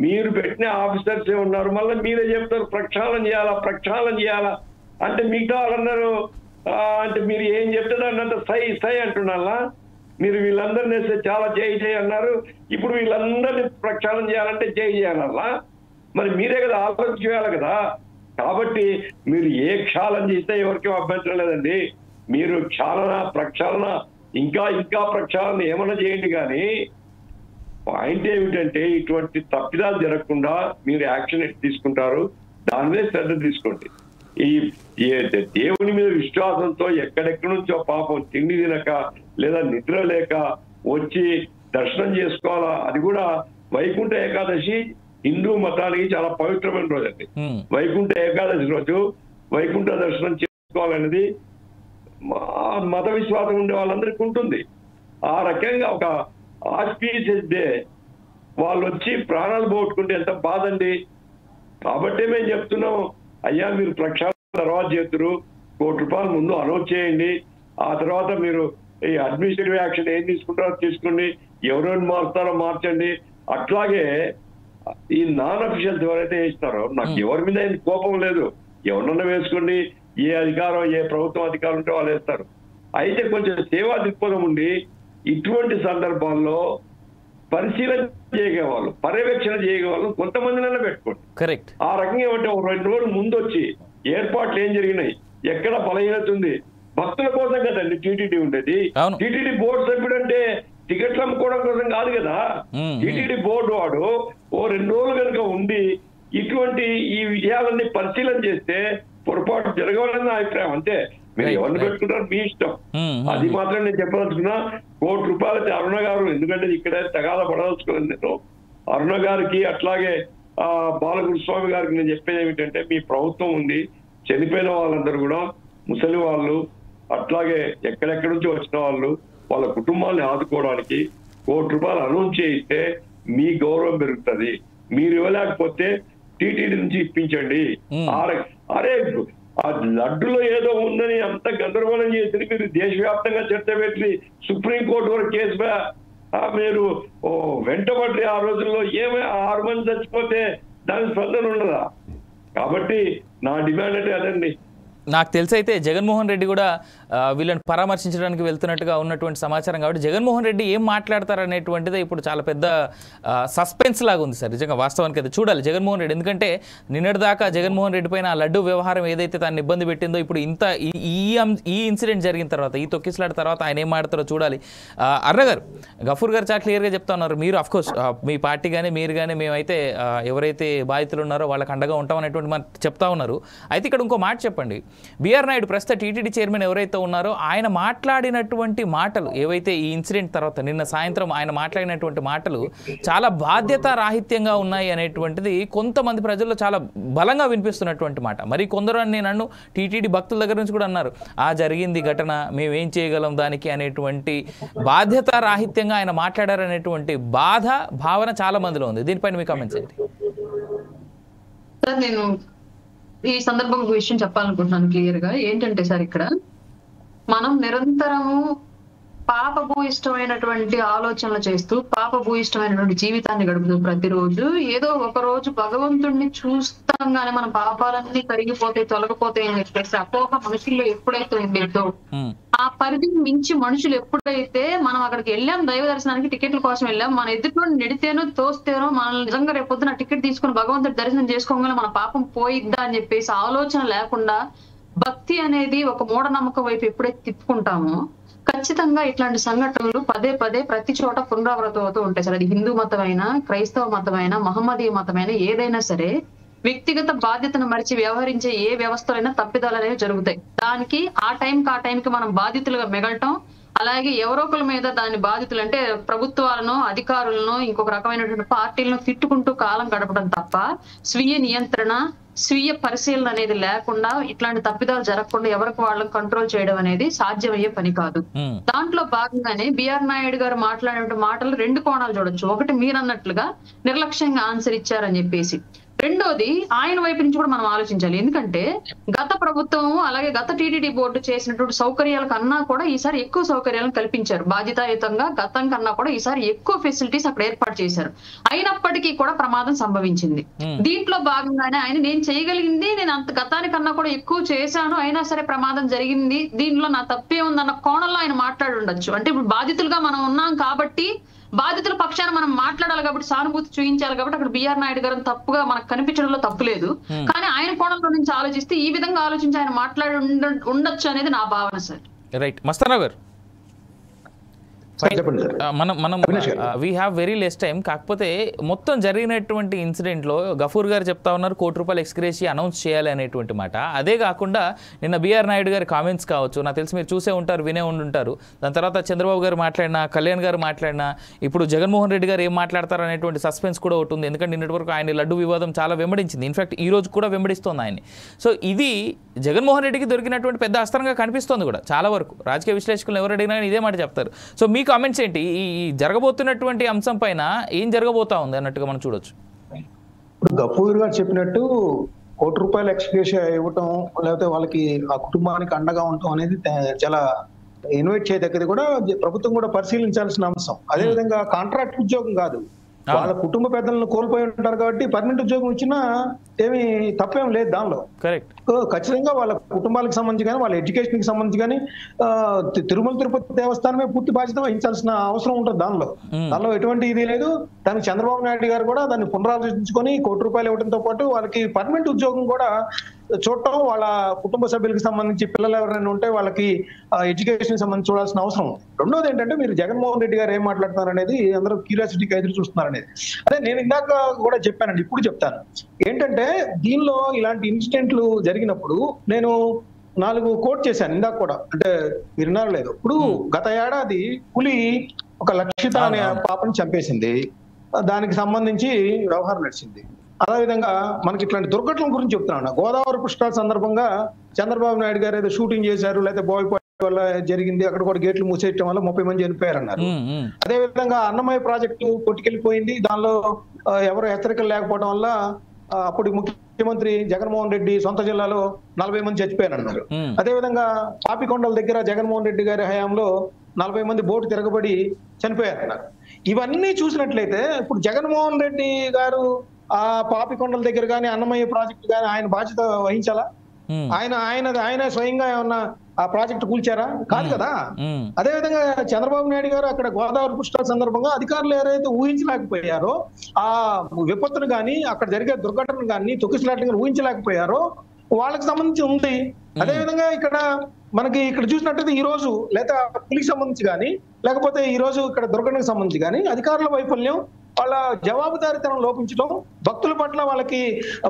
మీరు పెట్టిన ఆఫీసర్స్ ఉన్నారు, మళ్ళీ మీరే చెప్తారు ప్రక్షాళన చేయాలా అంటే మిగతా వాళ్ళందరూ అంటే మీరు ఏం చెప్తారు అన్నంత సై అంటున్నారా? మీరు వీళ్ళందరినీ వేస్తే చాలా చేయి అన్నారు, ఇప్పుడు వీళ్ళందరినీ ప్రక్షాళన చేయాలంటే చేయాలన్నా మరి మీరే కదా ఆలోచన చేయాలి కదా. కాబట్టి మీరు ఏ క్షాళన చేస్తే ఎవరికీ అభ్యంతరం లేదండి. మీరు ప్రక్షాళన ఇంకా ప్రక్షాళన ఏమన్నా చేయండి. కానీ పాయింట్ ఏమిటంటే ఇటువంటి తప్పిదాలు జరగకుండా మీరు యాక్షన్ తీసుకుంటారు, దాని మీద శ్రద్ధ తీసుకోండి. ఈ దేవుని మీద విశ్వాసంతో ఎక్కడెక్కడి నుంచో పాపం తిండి తినక లేదా నిద్ర లేక వచ్చి దర్శనం చేసుకోవాలా. అది కూడా వైకుంఠ ఏకాదశి హిందూ మతానికి చాలా పవిత్రమైన రోజు అండి. వైకుంఠ ఏకాదశి రోజు వైకుంఠ దర్శనం చేసుకోవాలనేది మత విశ్వాసం ఉండే వాళ్ళందరికీ ఉంటుంది. ఆ రకంగా ఒక ఆస్పీషియస్ డే వాళ్ళు వచ్చి ప్రాణాలు పోగొట్టుకుంటే ఎంత బాధ అండి. కాబట్టే మేము చెప్తున్నాం, అయ్యా మీరు ప్రక్షాళన తర్వాత చేతురు, ₹1 ముందు అనౌన్స్ చేయండి, ఆ తర్వాత మీరు ఈ అడ్మినిస్ట్రేటివ్ యాక్షన్ ఏం తీసుకుంటారో తీసుకోండి, ఎవరెవరిని మారుస్తారో మార్చండి. అట్లాగే ఈ నాన్ అఫీషియల్స్ ఎవరైతే వేస్తారో, నాకు ఎవరి మీద ఏం కోపం లేదు, ఎవరన్నా వేసుకోండి, ఏ అధికారం ఏ ప్రభుత్వం అధికారం ఉంటే వాళ్ళు వేస్తారు. అయితే కొంచెం సేవా దృక్పథం ఉండి ఇటువంటి సందర్భాల్లో పరిశీలన చేయగలవాళ్ళు, పర్యవేక్షణ చేయగలవాళ్ళు కొంతమందినైనా పెట్టుకోండి. కరెక్ట్. ఆ రకంగా ఏమంటే 2 రోజులు ముందు వచ్చి ఏర్పాట్లు ఏం జరిగినాయి, ఎక్కడ బలహీనత ఉంది, భక్తుల కోసం కదండి టీటీడీ ఉండేది. టీటీడీ బోర్డు సభ్యుడు అంటే టికెట్లు అమ్ముకోవడం కోసం కాదు కదా. టీటీడీ బోర్డు వాడు 2 రోజులు కనుక ఉండి ఇటువంటి ఈ విషయాలన్నీ పరిశీలన చేస్తే పొరపాటు జరగవాలని నా అభిప్రాయం. అంతే, మీరు ఎవరిని పెట్టుకుంటారు మీ ఇష్టం. అది మాత్రం నేను చెప్పదలుచుకున్నా. ₹1 అయితే అరుణ గారు, ఎందుకంటే ఇక్కడే తగాద పడదలుచుకోలేదు నేను, అరుణ గారికి అట్లాగే బాలగురుస్వామి గారికి నేను చెప్పేది ఏమిటంటే, మీ ప్రభుత్వం ఉంది, చనిపోయిన వాళ్ళందరూ కూడా ముసలి వాళ్ళు, అట్లాగే ఎక్కడెక్కడి నుంచి వచ్చిన వాళ్ళు, వాళ్ళ కుటుంబాన్ని ఆదుకోవడానికి ₹1 అనౌన్స్ చేయిస్తే మీ గౌరవం పెరుగుతుంది. మీరు ఇవ్వలేకపోతే టీటీడీ నుంచి ఇప్పించండి. అరే ఆ లడ్డులో ఏదో ఉందని అంత గందరగోళం చేసి మీరు దేశవ్యాప్తంగా చర్చ పెట్టి సుప్రీంకోర్టు వరకు కేసు మీరు వెంటబడి ఆ రోజుల్లో 6 మంది చచ్చిపోతే దానికి స్పందన ఉండదా? కాబట్టి నా డిమాండ్ అంటే అదండి. నాకు తెలిసి అయితే జగన్మోహన్ రెడ్డి కూడా వీళ్ళని పరామర్శించడానికి వెళ్తున్నట్టుగా ఉన్నటువంటి సమాచారం. కాబట్టి జగన్మోహన్ రెడ్డి ఏం మాట్లాడతారనేటువంటిదే ఇప్పుడు చాలా పెద్ద సస్పెన్స్ లాగా ఉంది సార్ నిజంగా. వాస్తవానికి అయితే చూడాలి జగన్మోహన్ రెడ్డి, ఎందుకంటే నిన్నటిదాకా జగన్మోహన్ రెడ్డి పైన ఆ లడ్డు వ్యవహారం ఏదైతే తను ఇబ్బంది పెట్టిందో, ఇప్పుడు ఈ ఇన్సిడెంట్ జరిగిన తర్వాత, ఈ తొక్కిసలాట తర్వాత ఆయన ఏం మాట్లాడతారో చూడాలి. అరుణ గారు, గఫూర్ గారు చాలా క్లియర్గా చెప్తా ఉన్నారు, మీరు అఫ్కోర్స్ మీ పార్టీ కానీ మీరు కానీ మేమైతే ఎవరైతే బాధితులు ఉన్నారో వాళ్ళకి అండగా ఉంటాం అనేటువంటి మాట చెప్తా ఉన్నారు. అయితే ఇక్కడ ఇంకో మాట చెప్పండి, బిఆర్ నాయుడు ప్రస్తుత టీటీడీ చైర్మన్ ఎవరైతే ఉన్నారో ఆయన మాట్లాడినటువంటి మాటలు ఏవైతే ఈ ఇన్సిడెంట్ తర్వాత నిన్న సాయంత్రం ఆయన మాట్లాడినటువంటి మాటలు చాలా బాధ్యత రాహిత్యంగా ఉన్నాయి అనేటువంటిది కొంతమంది ప్రజల్లో చాలా బలంగా వినిపిస్తున్నటువంటి మాట. మరి కొందరు నన్ను టీటీడీ భక్తుల దగ్గర నుంచి కూడా అన్నారు, జరిగింది ఘటన, మేమేం చేయగలం దానికి అనేటువంటి బాధ్యత రాహిత్యంగా ఆయన మాట్లాడారనేటువంటి భావన చాలా మందిలో ఉంది. దీనిపైన మీ కామెంట్స్ ఏంటి? సార్, నేను ఈ సందర్భంగా ఒక విషయం చెప్పాలనుకుంటున్నాను క్లియర్ గా. ఏంటంటే సార్, ఇక్కడ మనం నిరంతరము పాపభూయిష్టమైనటువంటి ఆలోచనలు చేస్తూ పాపభూయిష్టమైనటువంటి జీవితాన్ని గడుపుతూ ప్రతిరోజు ఏదో ఒక రోజు భగవంతుడిని చూస్తాంగానే మన పాపాలన్నీ కరిగిపోతే తొలగిపోతే అని చెప్పేసి అపోహ మనుషుల్లో ఎప్పుడైతే ఉండేదో, ఆ పరిధిని మించి మనుషులు ఎప్పుడైతే మనం అక్కడికి వెళ్ళాం, దైవ దర్శనానికి టికెట్ల కోసం వెళ్ళాం, మన ఎదుటి నెడితేనో తోస్తేనో మనల్ని నిజంగా రేపొద్దున టికెట్ తీసుకుని భగవంతుడి దర్శనం చేసుకోగానే మన పాపం పోయిద్దా అని చెప్పేసి ఆలోచన లేకుండా భక్తి అనేది ఒక మూఢనమ్మకం వైపు ఎప్పుడైతే తిప్పుకుంటామో ఖచ్చితంగా ఇట్లాంటి సంఘటనలు పదే పదే ప్రతి చోట పునరావృతం అవుతూ ఉంటాయి సార్. అది హిందూ మతమైనా, క్రైస్తవ మతమైనా, మహమ్మదీయ మతమైనా ఏదైనా సరే వ్యక్తిగత బాధ్యతను మరిచి వ్యవహరించే ఏ వ్యవస్థలైనా తప్పిదాలు అనేవి జరుగుతాయి. దానికి ఆ టైంకి మనం బాధితులుగా మిగలటం, అలాగే ఎవరో ఒకరి మీద దాని బాధితులు అంటే ప్రభుత్వాలను, అధికారులను, ఇంకొక రకమైనటువంటి పార్టీలను తిట్టుకుంటూ కాలం గడపడం తప్ప స్వీయ నియంత్రణ, స్వీయ పరిశీలన అనేది లేకుండా ఇట్లాంటి తప్పిదాలు జరగకుండా ఎవరికి వాళ్ళని కంట్రోల్ చేయడం అనేది సాధ్యమయ్యే పని కాదు. దాంట్లో భాగంగానే బిఆర్ నాయుడు గారు మాట్లాడే మాటలు 2 కోణాలు చూడొచ్చు. ఒకటి మీరు అన్నట్లుగా నిర్లక్ష్యంగా ఆన్సర్ ఇచ్చారని చెప్పేసి, రెండోది ఆయన వైపు నుంచి కూడా మనం ఆలోచించాలి. ఎందుకంటే గత ప్రభుత్వం అలాగే గత టీటీడీ బోర్డు చేసినటువంటి సౌకర్యాల కన్నా కూడా ఈసారి ఎక్కువ సౌకర్యాలను కల్పించారు. బాధ్యతాయుతంగా గతం కన్నా కూడా ఈసారి ఎక్కువ ఫెసిలిటీస్ అక్కడ ఏర్పాటు చేశారు. అయినప్పటికీ కూడా ప్రమాదం సంభవించింది. దీంట్లో భాగంగానే ఆయన నేను చేయగలిగింది, నేను అంత గతానికన్నా కూడా ఎక్కువ చేశాను, అయినా సరే ప్రమాదం జరిగింది, దీంట్లో నా తప్పే ఉందన్న కోణంలో ఆయన మాట్లాడి ఉండొచ్చు. అంటే ఇప్పుడు బాధితులుగా మనం ఉన్నాం కాబట్టి బాధితుల పక్షాన మనం మాట్లాడాలి కాబట్టి, సానుభూతి చూపించాలి కాబట్టి అక్కడ బిఆర్ నాయుడు గారు తప్పుగా మనకు కనిపించడంలో తప్పు లేదు. కానీ ఆయన కోణంలో నుంచి ఆలోచిస్తే ఈ విధంగా ఆలోచించి ఆయన మాట్లాడి ఉండొచ్చు అనేది నా భావన సార్. రైట్. మస్తారావు గారు, చెప్పండి సార్. మనం we have very less time. కాకపోతే మొత్తం జరిగినటువంటి ఇన్సిడెంట్లో గఫూర్ గారు చెప్తా ఉన్నారు ₹1 ఎక్స్గ్రేషియా అనౌన్స్ చేయాలి అనేటువంటి మాట. అదే కాకుండా నిన్న బిఆర్ నాయుడు గారి కామెంట్స్ కావచ్చు, నాకు తెలిసి మీరు చూసే ఉంటారు, వినే ఉండుంటారు. దాని తర్వాత చంద్రబాబు గారు మాట్లాడినా, కళ్యాణ్ గారు మాట్లాడినా, ఇప్పుడు జగన్మోహన్ రెడ్డి గారు ఏం మాట్లాడతారు అనేటువంటి సస్పెన్స్ కూడా ఒకటి ఉంది. ఎందుకంటే నిన్నటి వరకు ఆయన లడ్డు వివాదం చాలా వెంబడించింది, ఇన్ఫాక్ట్ ఈ రోజు కూడా వెంబడిస్తోంది ఆయన్ని. సో ఇది జగన్మోహన్ రెడ్డికి దొరికినటువంటి పెద్ద అస్త్రంగా కనిపిస్తోంది కూడా చాలా వరకు. రాజకీయ విశ్లేషకులు ఎవరు అడిగినా ఇదే మాట చెప్తారు. సో మీ కామెంట్స్ ఏంటి ఈ జరగబోతున్నటువంటి అంశం పైన, ఏం జరగబోతా ఉంది అన్నట్టుగా మనం చూడొచ్చు? ఇప్పుడు గఫూర్ గారు చెప్పినట్టు ₹1 ఎక్స్గ్రేషియా ఇవ్వటం, లేకపోతే వాళ్ళకి ఆ కుటుంబానికి అండగా ఉండటం అనేది చాలా ఇన్వైట్ చేయదగ్గది, కూడా ప్రభుత్వం కూడా పరిశీలించాల్సిన అంశం. అదేవిధంగా కాంట్రాక్ట్ ఉద్యోగం కాదు, వాళ్ళ కుటుంబ పెద్దలను కోల్పోయి ఉంటారు కాబట్టి పర్మనెంట్ ఉద్యోగం ఇచ్చినా ఏమి తప్పేం లేదు దానిలో. కరెక్ట్. ఖచ్చితంగా వాళ్ళ కుటుంబాలకు సంబంధించి కానీ, వాళ్ళ ఎడ్యుకేషన్ కి సంబంధించి కానీ తిరుమల తిరుపతి దేవస్థానమే పూర్తి బాధ్యత వహించాల్సిన అవసరం ఉంటుంది దానిలో ఎటువంటి ఇది లేదు. దానికి చంద్రబాబు నాయుడు గారు కూడా దాన్ని పునరాలోచించుకొని ₹1 ఇవ్వడంతో పాటు వాళ్ళకి పర్మనెంట్ ఉద్యోగం కూడా చూడటం, వాళ్ళ కుటుంబ సభ్యులకు సంబంధించి పిల్లలు ఎవరైనా ఉంటే వాళ్ళకి ఎడ్యుకేషన్ సంబంధించి చూడాల్సిన అవసరం ఉంది. రెండోది ఏంటంటే, మీరు జగన్మోహన్ రెడ్డి గారు ఏం మాట్లాడుతున్నారు అనేది అందరూ క్యూరియాసిటీకి ఎదురు చూస్తున్నారు అనేది. అదే నేను ఇందాక కూడా చెప్పానండి, ఇప్పుడు చెప్తాను. ఏంటంటే దీనిలో ఇలాంటి ఇన్సిడెంట్లు జరిగినప్పుడు నేను 4 కోట్ చేశాను ఇందాక కూడా, అంటే మీరు విన్నారు లేదు. ఇప్పుడు గత ఏడాది పులి ఒక లక్షిత అనే పాపని చంపేసింది, దానికి సంబంధించి వ్యవహారం నడిచింది. అదేవిధంగా మనకి ఇట్లాంటి దుర్ఘటనల గురించి చెప్తున్నాను. గోదావరి పుష్కరాల సందర్భంగా చంద్రబాబు నాయుడు గారు ఏదో షూటింగ్ చేశారు, లేకపోతే బోయపాటి వల్ల జరిగింది, అక్కడ కూడా గేట్లు మూసేయటం వల్ల 30 మంది చనిపోయారన్నారు. అదేవిధంగా అన్నమయ్య ప్రాజెక్టు కొట్టుకెళ్లిపోయింది, దానిలో ఎవరు హెచ్చరికలు లేకపోవడం వల్ల అప్పుడు ముఖ్యమంత్రి జగన్మోహన్ రెడ్డి సొంత జిల్లాలో 40 మంది చచ్చిపోయారన్నారు. అదేవిధంగా పాపికొండల దగ్గర జగన్మోహన్ రెడ్డి గారి హయాంలో 40 మంది బోటు తిరగబడి చనిపోయారన్నారు. ఇవన్నీ చూసినట్లయితే ఇప్పుడు జగన్మోహన్ రెడ్డి గారు ఆ పాపికొండల దగ్గర కానీ, అన్నమయ్య ప్రాజెక్టు కానీ ఆయన బాధ్యత వహించాలా? ఆయన స్వయంగా ఏమన్నా ఆ ప్రాజెక్టు కూల్చారా? కాదు కదా. అదేవిధంగా చంద్రబాబు నాయుడు గారు అక్కడ గోదావరి పుష్కరాల సందర్భంగా అధికారులు ఎవరైతే ఊహించలేకపోయారో, ఆ విపత్తును కానీ, అక్కడ జరిగే దుర్ఘటనను కానీ, తొక్కిసలాటను ఊహించలేకపోయారో వాళ్ళకి సంబంధించి ఉంది. అదేవిధంగా మనకి ఇక్కడ చూసినట్టయితే ఈ రోజు లేదా పులికి సంబంధించి కానీ, లేకపోతే ఈ రోజు ఇక్కడ దుర్ఘటనకు సంబంధించి కానీ అధికారుల వైఫల్యం, వాళ్ళ జవాబుదారీతనం లోపించడం, భక్తుల పట్ల వాళ్ళకి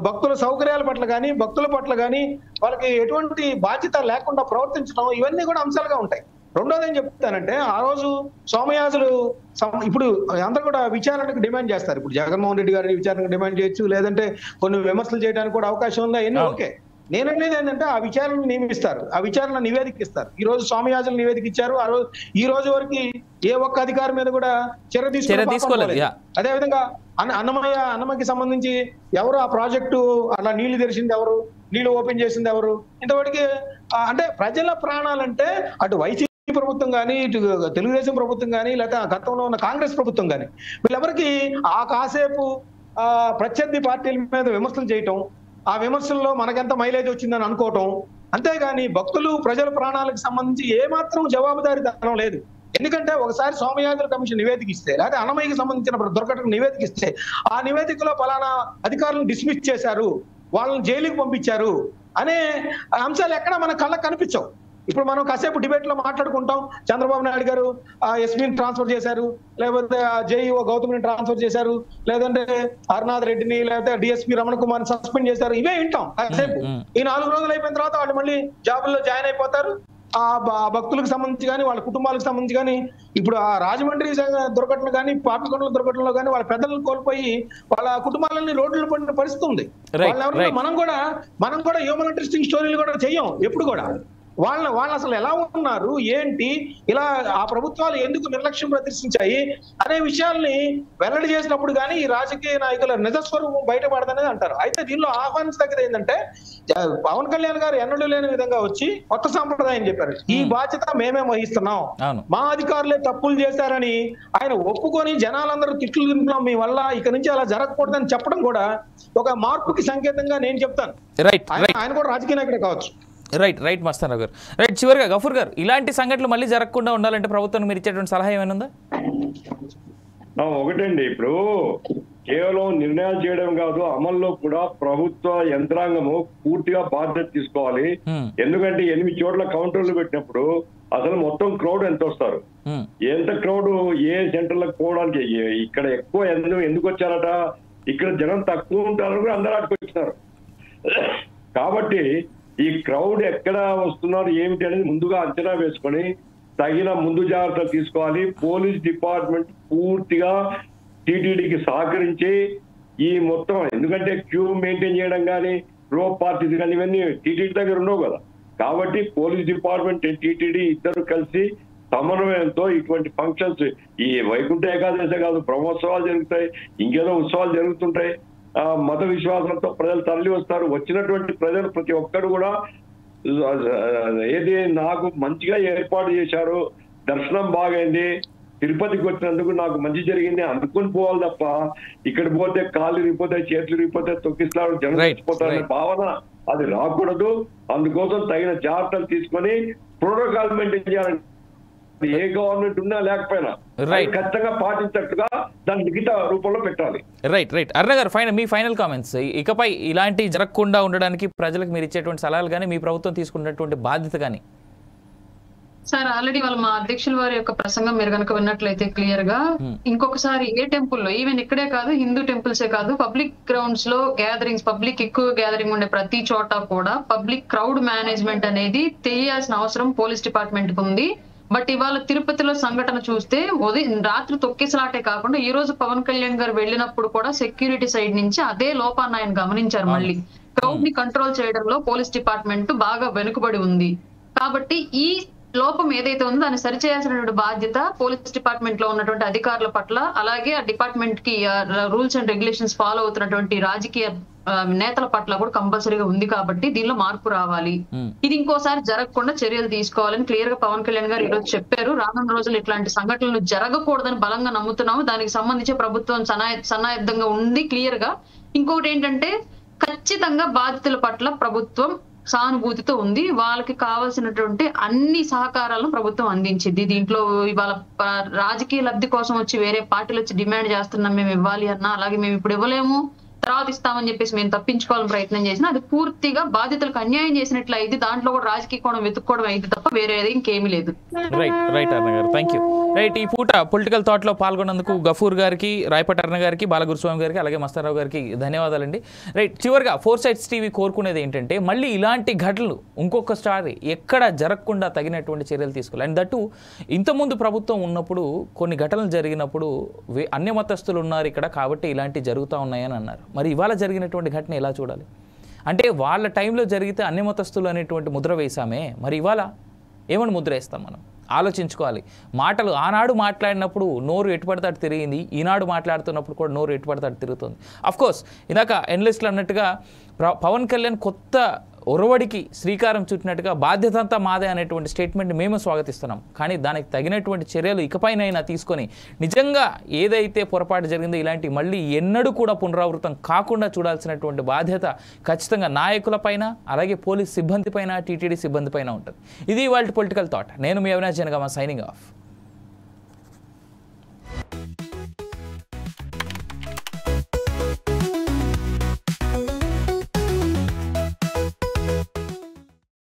భక్తుల సౌకర్యాల పట్ల కానీ, భక్తుల పట్ల కానీ వాళ్ళకి ఎటువంటి బాధ్యత లేకుండా ప్రవర్తించడం, ఇవన్నీ కూడా అంశాలుగా ఉంటాయి. రెండోది ఏం చెప్తానంటే, ఆ రోజు సోమయాజులు ఇప్పుడు అందరూ కూడా విచారణకు డిమాండ్ చేస్తారు. ఇప్పుడు జగన్మోహన్ రెడ్డి గారిని విచారణకు డిమాండ్ చేయొచ్చు, లేదంటే కొన్ని విమర్శలు చేయడానికి కూడా అవకాశం ఉందా, ఎన్ని ఓకే. నేననేది ఏంటంటే, ఆ విచారణను నియమిస్తారు, ఆ విచారణ నివేదిక ఇస్తారు. ఈ రోజు స్వామియాజులు నివేదిక ఇచ్చారు, ఈ రోజు వరకు ఏ ఒక్క అధికారి మీద కూడా చర్య తీసుకోలేదు. అదేవిధంగా అన్నమయ్యకి సంబంధించి ఎవరు ఆ ప్రాజెక్టు అలా నీళ్లు తెరిచింది ఎవరు, నీళ్లు ఓపెన్ చేసింది ఎవరు, ఇంతవరకు అంటే ప్రజల ప్రాణాలంటే అటు వైసీపీ ప్రభుత్వం కానీ, ఇటు తెలుగుదేశం ప్రభుత్వం కానీ, లేకపోతే గతంలో ఉన్న కాంగ్రెస్ ప్రభుత్వం కానీ, వీళ్ళెవరికి ఆ కాసేపు ప్రత్యర్థి పార్టీల మీద విమర్శలు చేయటం, ఆ విమర్శల్లో మనకెంత మైలేజ్ వచ్చిందని అనుకోవటం, అంతేగాని భక్తులు ప్రజల ప్రాణాలకు సంబంధించి ఏమాత్రం జవాబుదారీతనం లేదు. ఎందుకంటే ఒకసారి సోమయాజుల కమిషన్ నివేదిక ఇస్తే, లేకపోతే అన్నమయ్యకి సంబంధించిన దుర్ఘటన నివేదిక ఇస్తే, ఆ నివేదికలో ఫలానా అధికారులను డిస్మిస్ చేశారు, వాళ్ళని జైలుకి పంపించారు అనే అంశాలు ఎక్కడ మన కళ్ళకు కనిపించవు. ఇప్పుడు మనం కాసేపు డిబేట్ లో మాట్లాడుకుంటాం, చంద్రబాబు నాయుడు గారు ఆ ఎస్పీని ట్రాన్స్ఫర్ చేశారు, లేకపోతే జేఈఓ గౌతమ్ని ట్రాన్స్ఫర్ చేశారు, లేదంటే హర్నాథ్ రెడ్డిని, లేకపోతే డిఎస్పీ రమణ కుమార్ని సస్పెండ్ చేశారు, ఇవే వింటాం కాసేపు. ఈ 4 రోజులు అయిపోయిన తర్వాత వాళ్ళు మళ్ళీ జాబుల్లో జాయిన్ అయిపోతారు. ఆ భక్తులకు సంబంధించి కానీ, వాళ్ళ కుటుంబాలకు సంబంధించి కానీ, ఇప్పుడు ఆ రాజమండ్రి దుర్ఘటన కానీ, పాపికొండల దుర్ఘటనలో కానీ వాళ్ళ పెద్దలను కోల్పోయి వాళ్ళ కుటుంబాలని రోడ్లు పడిన పరిస్థితి ఉంది. మనం కూడా హ్యూమన్ ఇంట్రెస్టింగ్ స్టోరీలు కూడా చెయ్యం ఎప్పుడు కూడా. వాళ్ళు అసలు ఎలా ఉన్నారు, ఏంటి, ఇలా ఆ ప్రభుత్వాలు ఎందుకు నిర్లక్ష్యం ప్రదర్శించాయి అనే విషయాల్ని వెల్లడి చేసినప్పుడు కానీ ఈ రాజకీయ నాయకుల నిజస్వరూపం బయటపడదనేది అంటారు. అయితే దీనిలో ఆహ్వానించదగ్గది ఏంటంటే, పవన్ కళ్యాణ్ గారు ఎన్నడూ లేని విధంగా వచ్చి కొత్త సాంప్రదాయం చెప్పారు. ఈ బాధ్యత మేమే వహిస్తున్నాం, మా అధికారులే తప్పులు చేశారని ఆయన ఒప్పుకొని జనాలందరూ తిట్లు తింటున్నాం మీ వల్ల, ఇక నుంచి అలా జరగకూడదని చెప్పడం కూడా ఒక మార్పుకి సంకేతంగా నేను చెప్తాను. ఆయన కూడా రాజకీయ నాయకుడే కావచ్చు. రైట్ మస్తాన్ గారు. చివరిగా గఫూర్ గారు, ఇలాంటి సంఘటనలు మళ్ళీ జరగకుండా ఉండాలంటే ప్రభుత్వానికి మీరు ఇచ్చేటువంటి సలహా ఏమైనా ఉందా? ఒకటండి, ఇప్పుడు కేవలం నిర్ణయాలు చేయడం కాదు, అమల్లో కూడా ప్రభుత్వ యంత్రాంగము పూర్తిగా బాధ్యత తీసుకోవాలి. ఎందుకంటే 8 చోట్ల కౌంటర్లు పెట్టినప్పుడు అసలు మొత్తం క్రౌడ్ ఎంత వస్తారు, ఎంత క్రౌడ్ ఏ సెంటర్లకు పోవడానికి, ఇక్కడ ఎక్కువ ఎందుకు వచ్చారట, ఇక్కడ జనం తక్కువ ఉంటారని కూడా అందరూ అటుకు వచ్చినారు. కాబట్టి ఈ క్రౌడ్ ఎక్కడ వస్తున్నారు ఏమిటి అనేది ముందుగా అంచనా వేసుకొని తగిన ముందు జాగ్రత్తలు తీసుకోవాలి. పోలీస్ డిపార్ట్మెంట్ పూర్తిగా టీటీడీకి సహకరించి ఈ మొత్తం, ఎందుకంటే క్యూ మెయింటైన్ చేయడం కానీ రో పార్టీస్ కానీ ఇవన్నీ టీటీడీ దగ్గర ఉండవు కదా. కాబట్టి పోలీస్ డిపార్ట్మెంట్ టీటీడీ ఇద్దరు కలిసి సమన్వయంతో ఇటువంటి ఫంక్షన్స్, ఈ వైకుంఠ ఏకాదశి కాదు, బ్రహ్మోత్సవాలు జరుగుతాయి, ఇంకేదో ఉత్సవాలు జరుగుతుంటాయి, మత విశ్వాసంతో ప్రజలు తరలి వస్తారు. వచ్చినటువంటి ప్రజలు ప్రతి ఒక్కరు కూడా ఏది నాకు మంచిగా ఏర్పాటు చేశారు, దర్శనం బాగైంది, తిరుపతికి వచ్చినందుకు నాకు మంచి జరిగింది అనుకుని పోవాలి తప్ప ఇక్కడ పోతే కాళ్ళు ఇరిగిపోతాయి, చేతులు ఇరిగిపోతే తొక్కిస్తాడు, జనం చచ్చిపోతారనే భావన అది రాకూడదు. అందుకోసం తగిన జాగ్రత్తలు తీసుకొని ప్రోటోకాల్ మెయింటైన్ చేయాలని ఏ గవర్నమెంట్ ఉన్నా లేకపోయినా ఖచ్చితంగా పాటించట్టుగా దాన్ని లిఖిత రూపంలో పెట్టాలి. రైట్ అరుణ గారు, మీ ఫైనల్ కామెంట్స్. ఇకపై ఇలాంటి జరగకుండా ఉండడానికి ప్రజలకు మీరు ఇచ్చేటువంటి సలహాలు కానీ మీ ప్రభుత్వం తీసుకున్నటువంటి బాధ్యత కానీ. సార్ ఆల్రెడీ వాళ్ళ మా అధ్యక్షుల వారి యొక్క ప్రసంగం మీరు కనుక విన్నట్లయితే క్లియర్ గా ఇంకొకసారి ఏ టెంపుల్లో, ఈవెన్ ఇక్కడే కాదు హిందూ టెంపుల్సే కాదు, పబ్లిక్ గ్రౌండ్స్ లో గ్యాదరింగ్స్, పబ్లిక్ ఎక్కువ గ్యాదరింగ్ ఉండే ప్రతి చోట కూడా పబ్లిక్ క్రౌడ్ మేనేజ్మెంట్ అనేది తెలియాల్సిన అవసరం పోలీస్ డిపార్ట్మెంట్ కు ఉంది. బట్ ఇవాళ తిరుపతిలో సంఘటన చూస్తే రాత్రి తొక్కిసలాటే కాకుండా ఈ రోజు పవన్ కళ్యాణ్ గారు వెళ్ళినప్పుడు కూడా సెక్యూరిటీ సైడ్ నుంచి అదే లోపాన్ని ఆయన గమనించారు. మళ్ళీ క్రౌడ్ ని కంట్రోల్ చేయడంలో పోలీస్ డిపార్ట్మెంట్ బాగా వెనుకబడి ఉంది. కాబట్టి ఈ లోపం ఏదైతే ఉందో దాన్ని సరిచేయాల్సినటువంటి బాధ్యత పోలీస్ డిపార్ట్మెంట్ లో ఉన్నటువంటి అధికారుల పట్ల, అలాగే ఆ డిపార్ట్మెంట్ కి రూల్స్ అండ్ రెగ్యులేషన్స్ ఫాలో అవుతున్నటువంటి రాజకీయ నేతల పట్ల కూడా కంపల్సరీగా ఉంది. కాబట్టి దీనిలో మార్పు రావాలి, ఇది ఇంకోసారి జరగకుండా చర్యలు తీసుకోవాలని క్లియర్ గా పవన్ కళ్యాణ్ గారు ఈరోజు చెప్పారు. రానున్న రోజులు ఇట్లాంటి సంఘటనలు జరగకూడదని బలంగా నమ్ముతున్నాము. దానికి సంబంధించి ప్రభుత్వం సన్నాయుద్ధంగా ఉంది క్లియర్ గా. ఇంకొకటి ఏంటంటే ఖచ్చితంగా బాధితుల పట్ల ప్రభుత్వం సానుభూతితో ఉంది. వాళ్ళకి కావాల్సినటువంటి అన్ని సహకారాలను ప్రభుత్వం అందించింది. దీంట్లో ఇవాళ రాజకీయ లబ్ధి కోసం వచ్చి వేరే పార్టీలు వచ్చి డిమాండ్ చేస్తున్నాం మేము ఇవ్వాలి అన్నా, అలాగే మేము ఇప్పుడు ఇవ్వలేము తర్వాత ఇస్తామని చెప్పేసి మేము తప్పించుకోవాలని ప్రయత్నం చేసినా అది పూర్తిగా బాధితులకు అన్యాయం చేసినట్లు అయింది. దాంట్లో కూడా రాజకీయ కోణం వెతుక్కోవడం అయింది తప్ప వేరే ఇంకేమీ లేదు. రైట్ అరుణ గారు, థ్యాంక్ యూ. రైట్, ఈ పూట పొలిటికల్ థాట్ లో పాల్గొన్నందుకు గఫూర్ గారికి, రాయపటి అరుణ గారికి, బాలగురుస్వామి గారికి, అలాగే మస్తారావు గారికి ధన్యవాదాలండి. రైట్, చివరిగా ఫోర్ సైట్స్ టీవీ కోరుకునేది ఏంటంటే మళ్ళీ ఇలాంటి ఘటనలు ఇంకొకసారి ఎక్కడ జరగకుండా తగినటువంటి చర్యలు తీసుకోవాలి. అండ్ దట్టు ఇంతకుముందు ప్రభుత్వం ఉన్నప్పుడు కొన్ని ఘటనలు జరిగినప్పుడు అన్య మతస్థులు ఉన్నారు ఇక్కడ కాబట్టి ఇలాంటివి జరుగుతూ ఉన్నాయని అన్నారు. మరి ఇవాళ జరిగినటువంటి ఘటన ఎలా చూడాలి? అంటే వాళ్ళ టైంలో జరిగితే అన్య మతస్థులు అనేటువంటి ముద్ర వేసామే, మరి ఇవాళ ఏమని ముద్ర వేస్తాం మనం ఆలోచించుకోవాలి. మాటలు ఆనాడు మాట్లాడినప్పుడు నోరు ఎటుపడతాడు తిరిగింది, ఈనాడు మాట్లాడుతున్నప్పుడు కూడా నోరు ఎటుపడతాడు తిరుగుతుంది. అఫ్కోర్స్ ఇందాక ఎనలిస్టులు అన్నట్టుగా పవన్ కళ్యాణ్ కొత్త ఒరవడికి శ్రీకారం చుట్టినట్టుగా బాధ్యత అంతా మాదే అనేటువంటి స్టేట్మెంట్ మేము స్వాగతిస్తున్నాం. కానీ దానికి తగినటువంటి చర్యలు ఇకపైనైనా తీసుకొని నిజంగా ఏదైతే పొరపాటు జరిగిందో ఇలాంటి మళ్ళీ ఎన్నడూ కూడా పునరావృతం కాకుండా చూడాల్సినటువంటి బాధ్యత ఖచ్చితంగా నాయకులపైన, అలాగే పోలీస్ సిబ్బంది పైన, టీటీడీ సిబ్బంది పైన ఉంటుంది. ఇది ఇవాళ పొలిటికల్ థాట్. నేను మీ అవినాష్ జనగామ, సైనింగ్ ఆఫ్.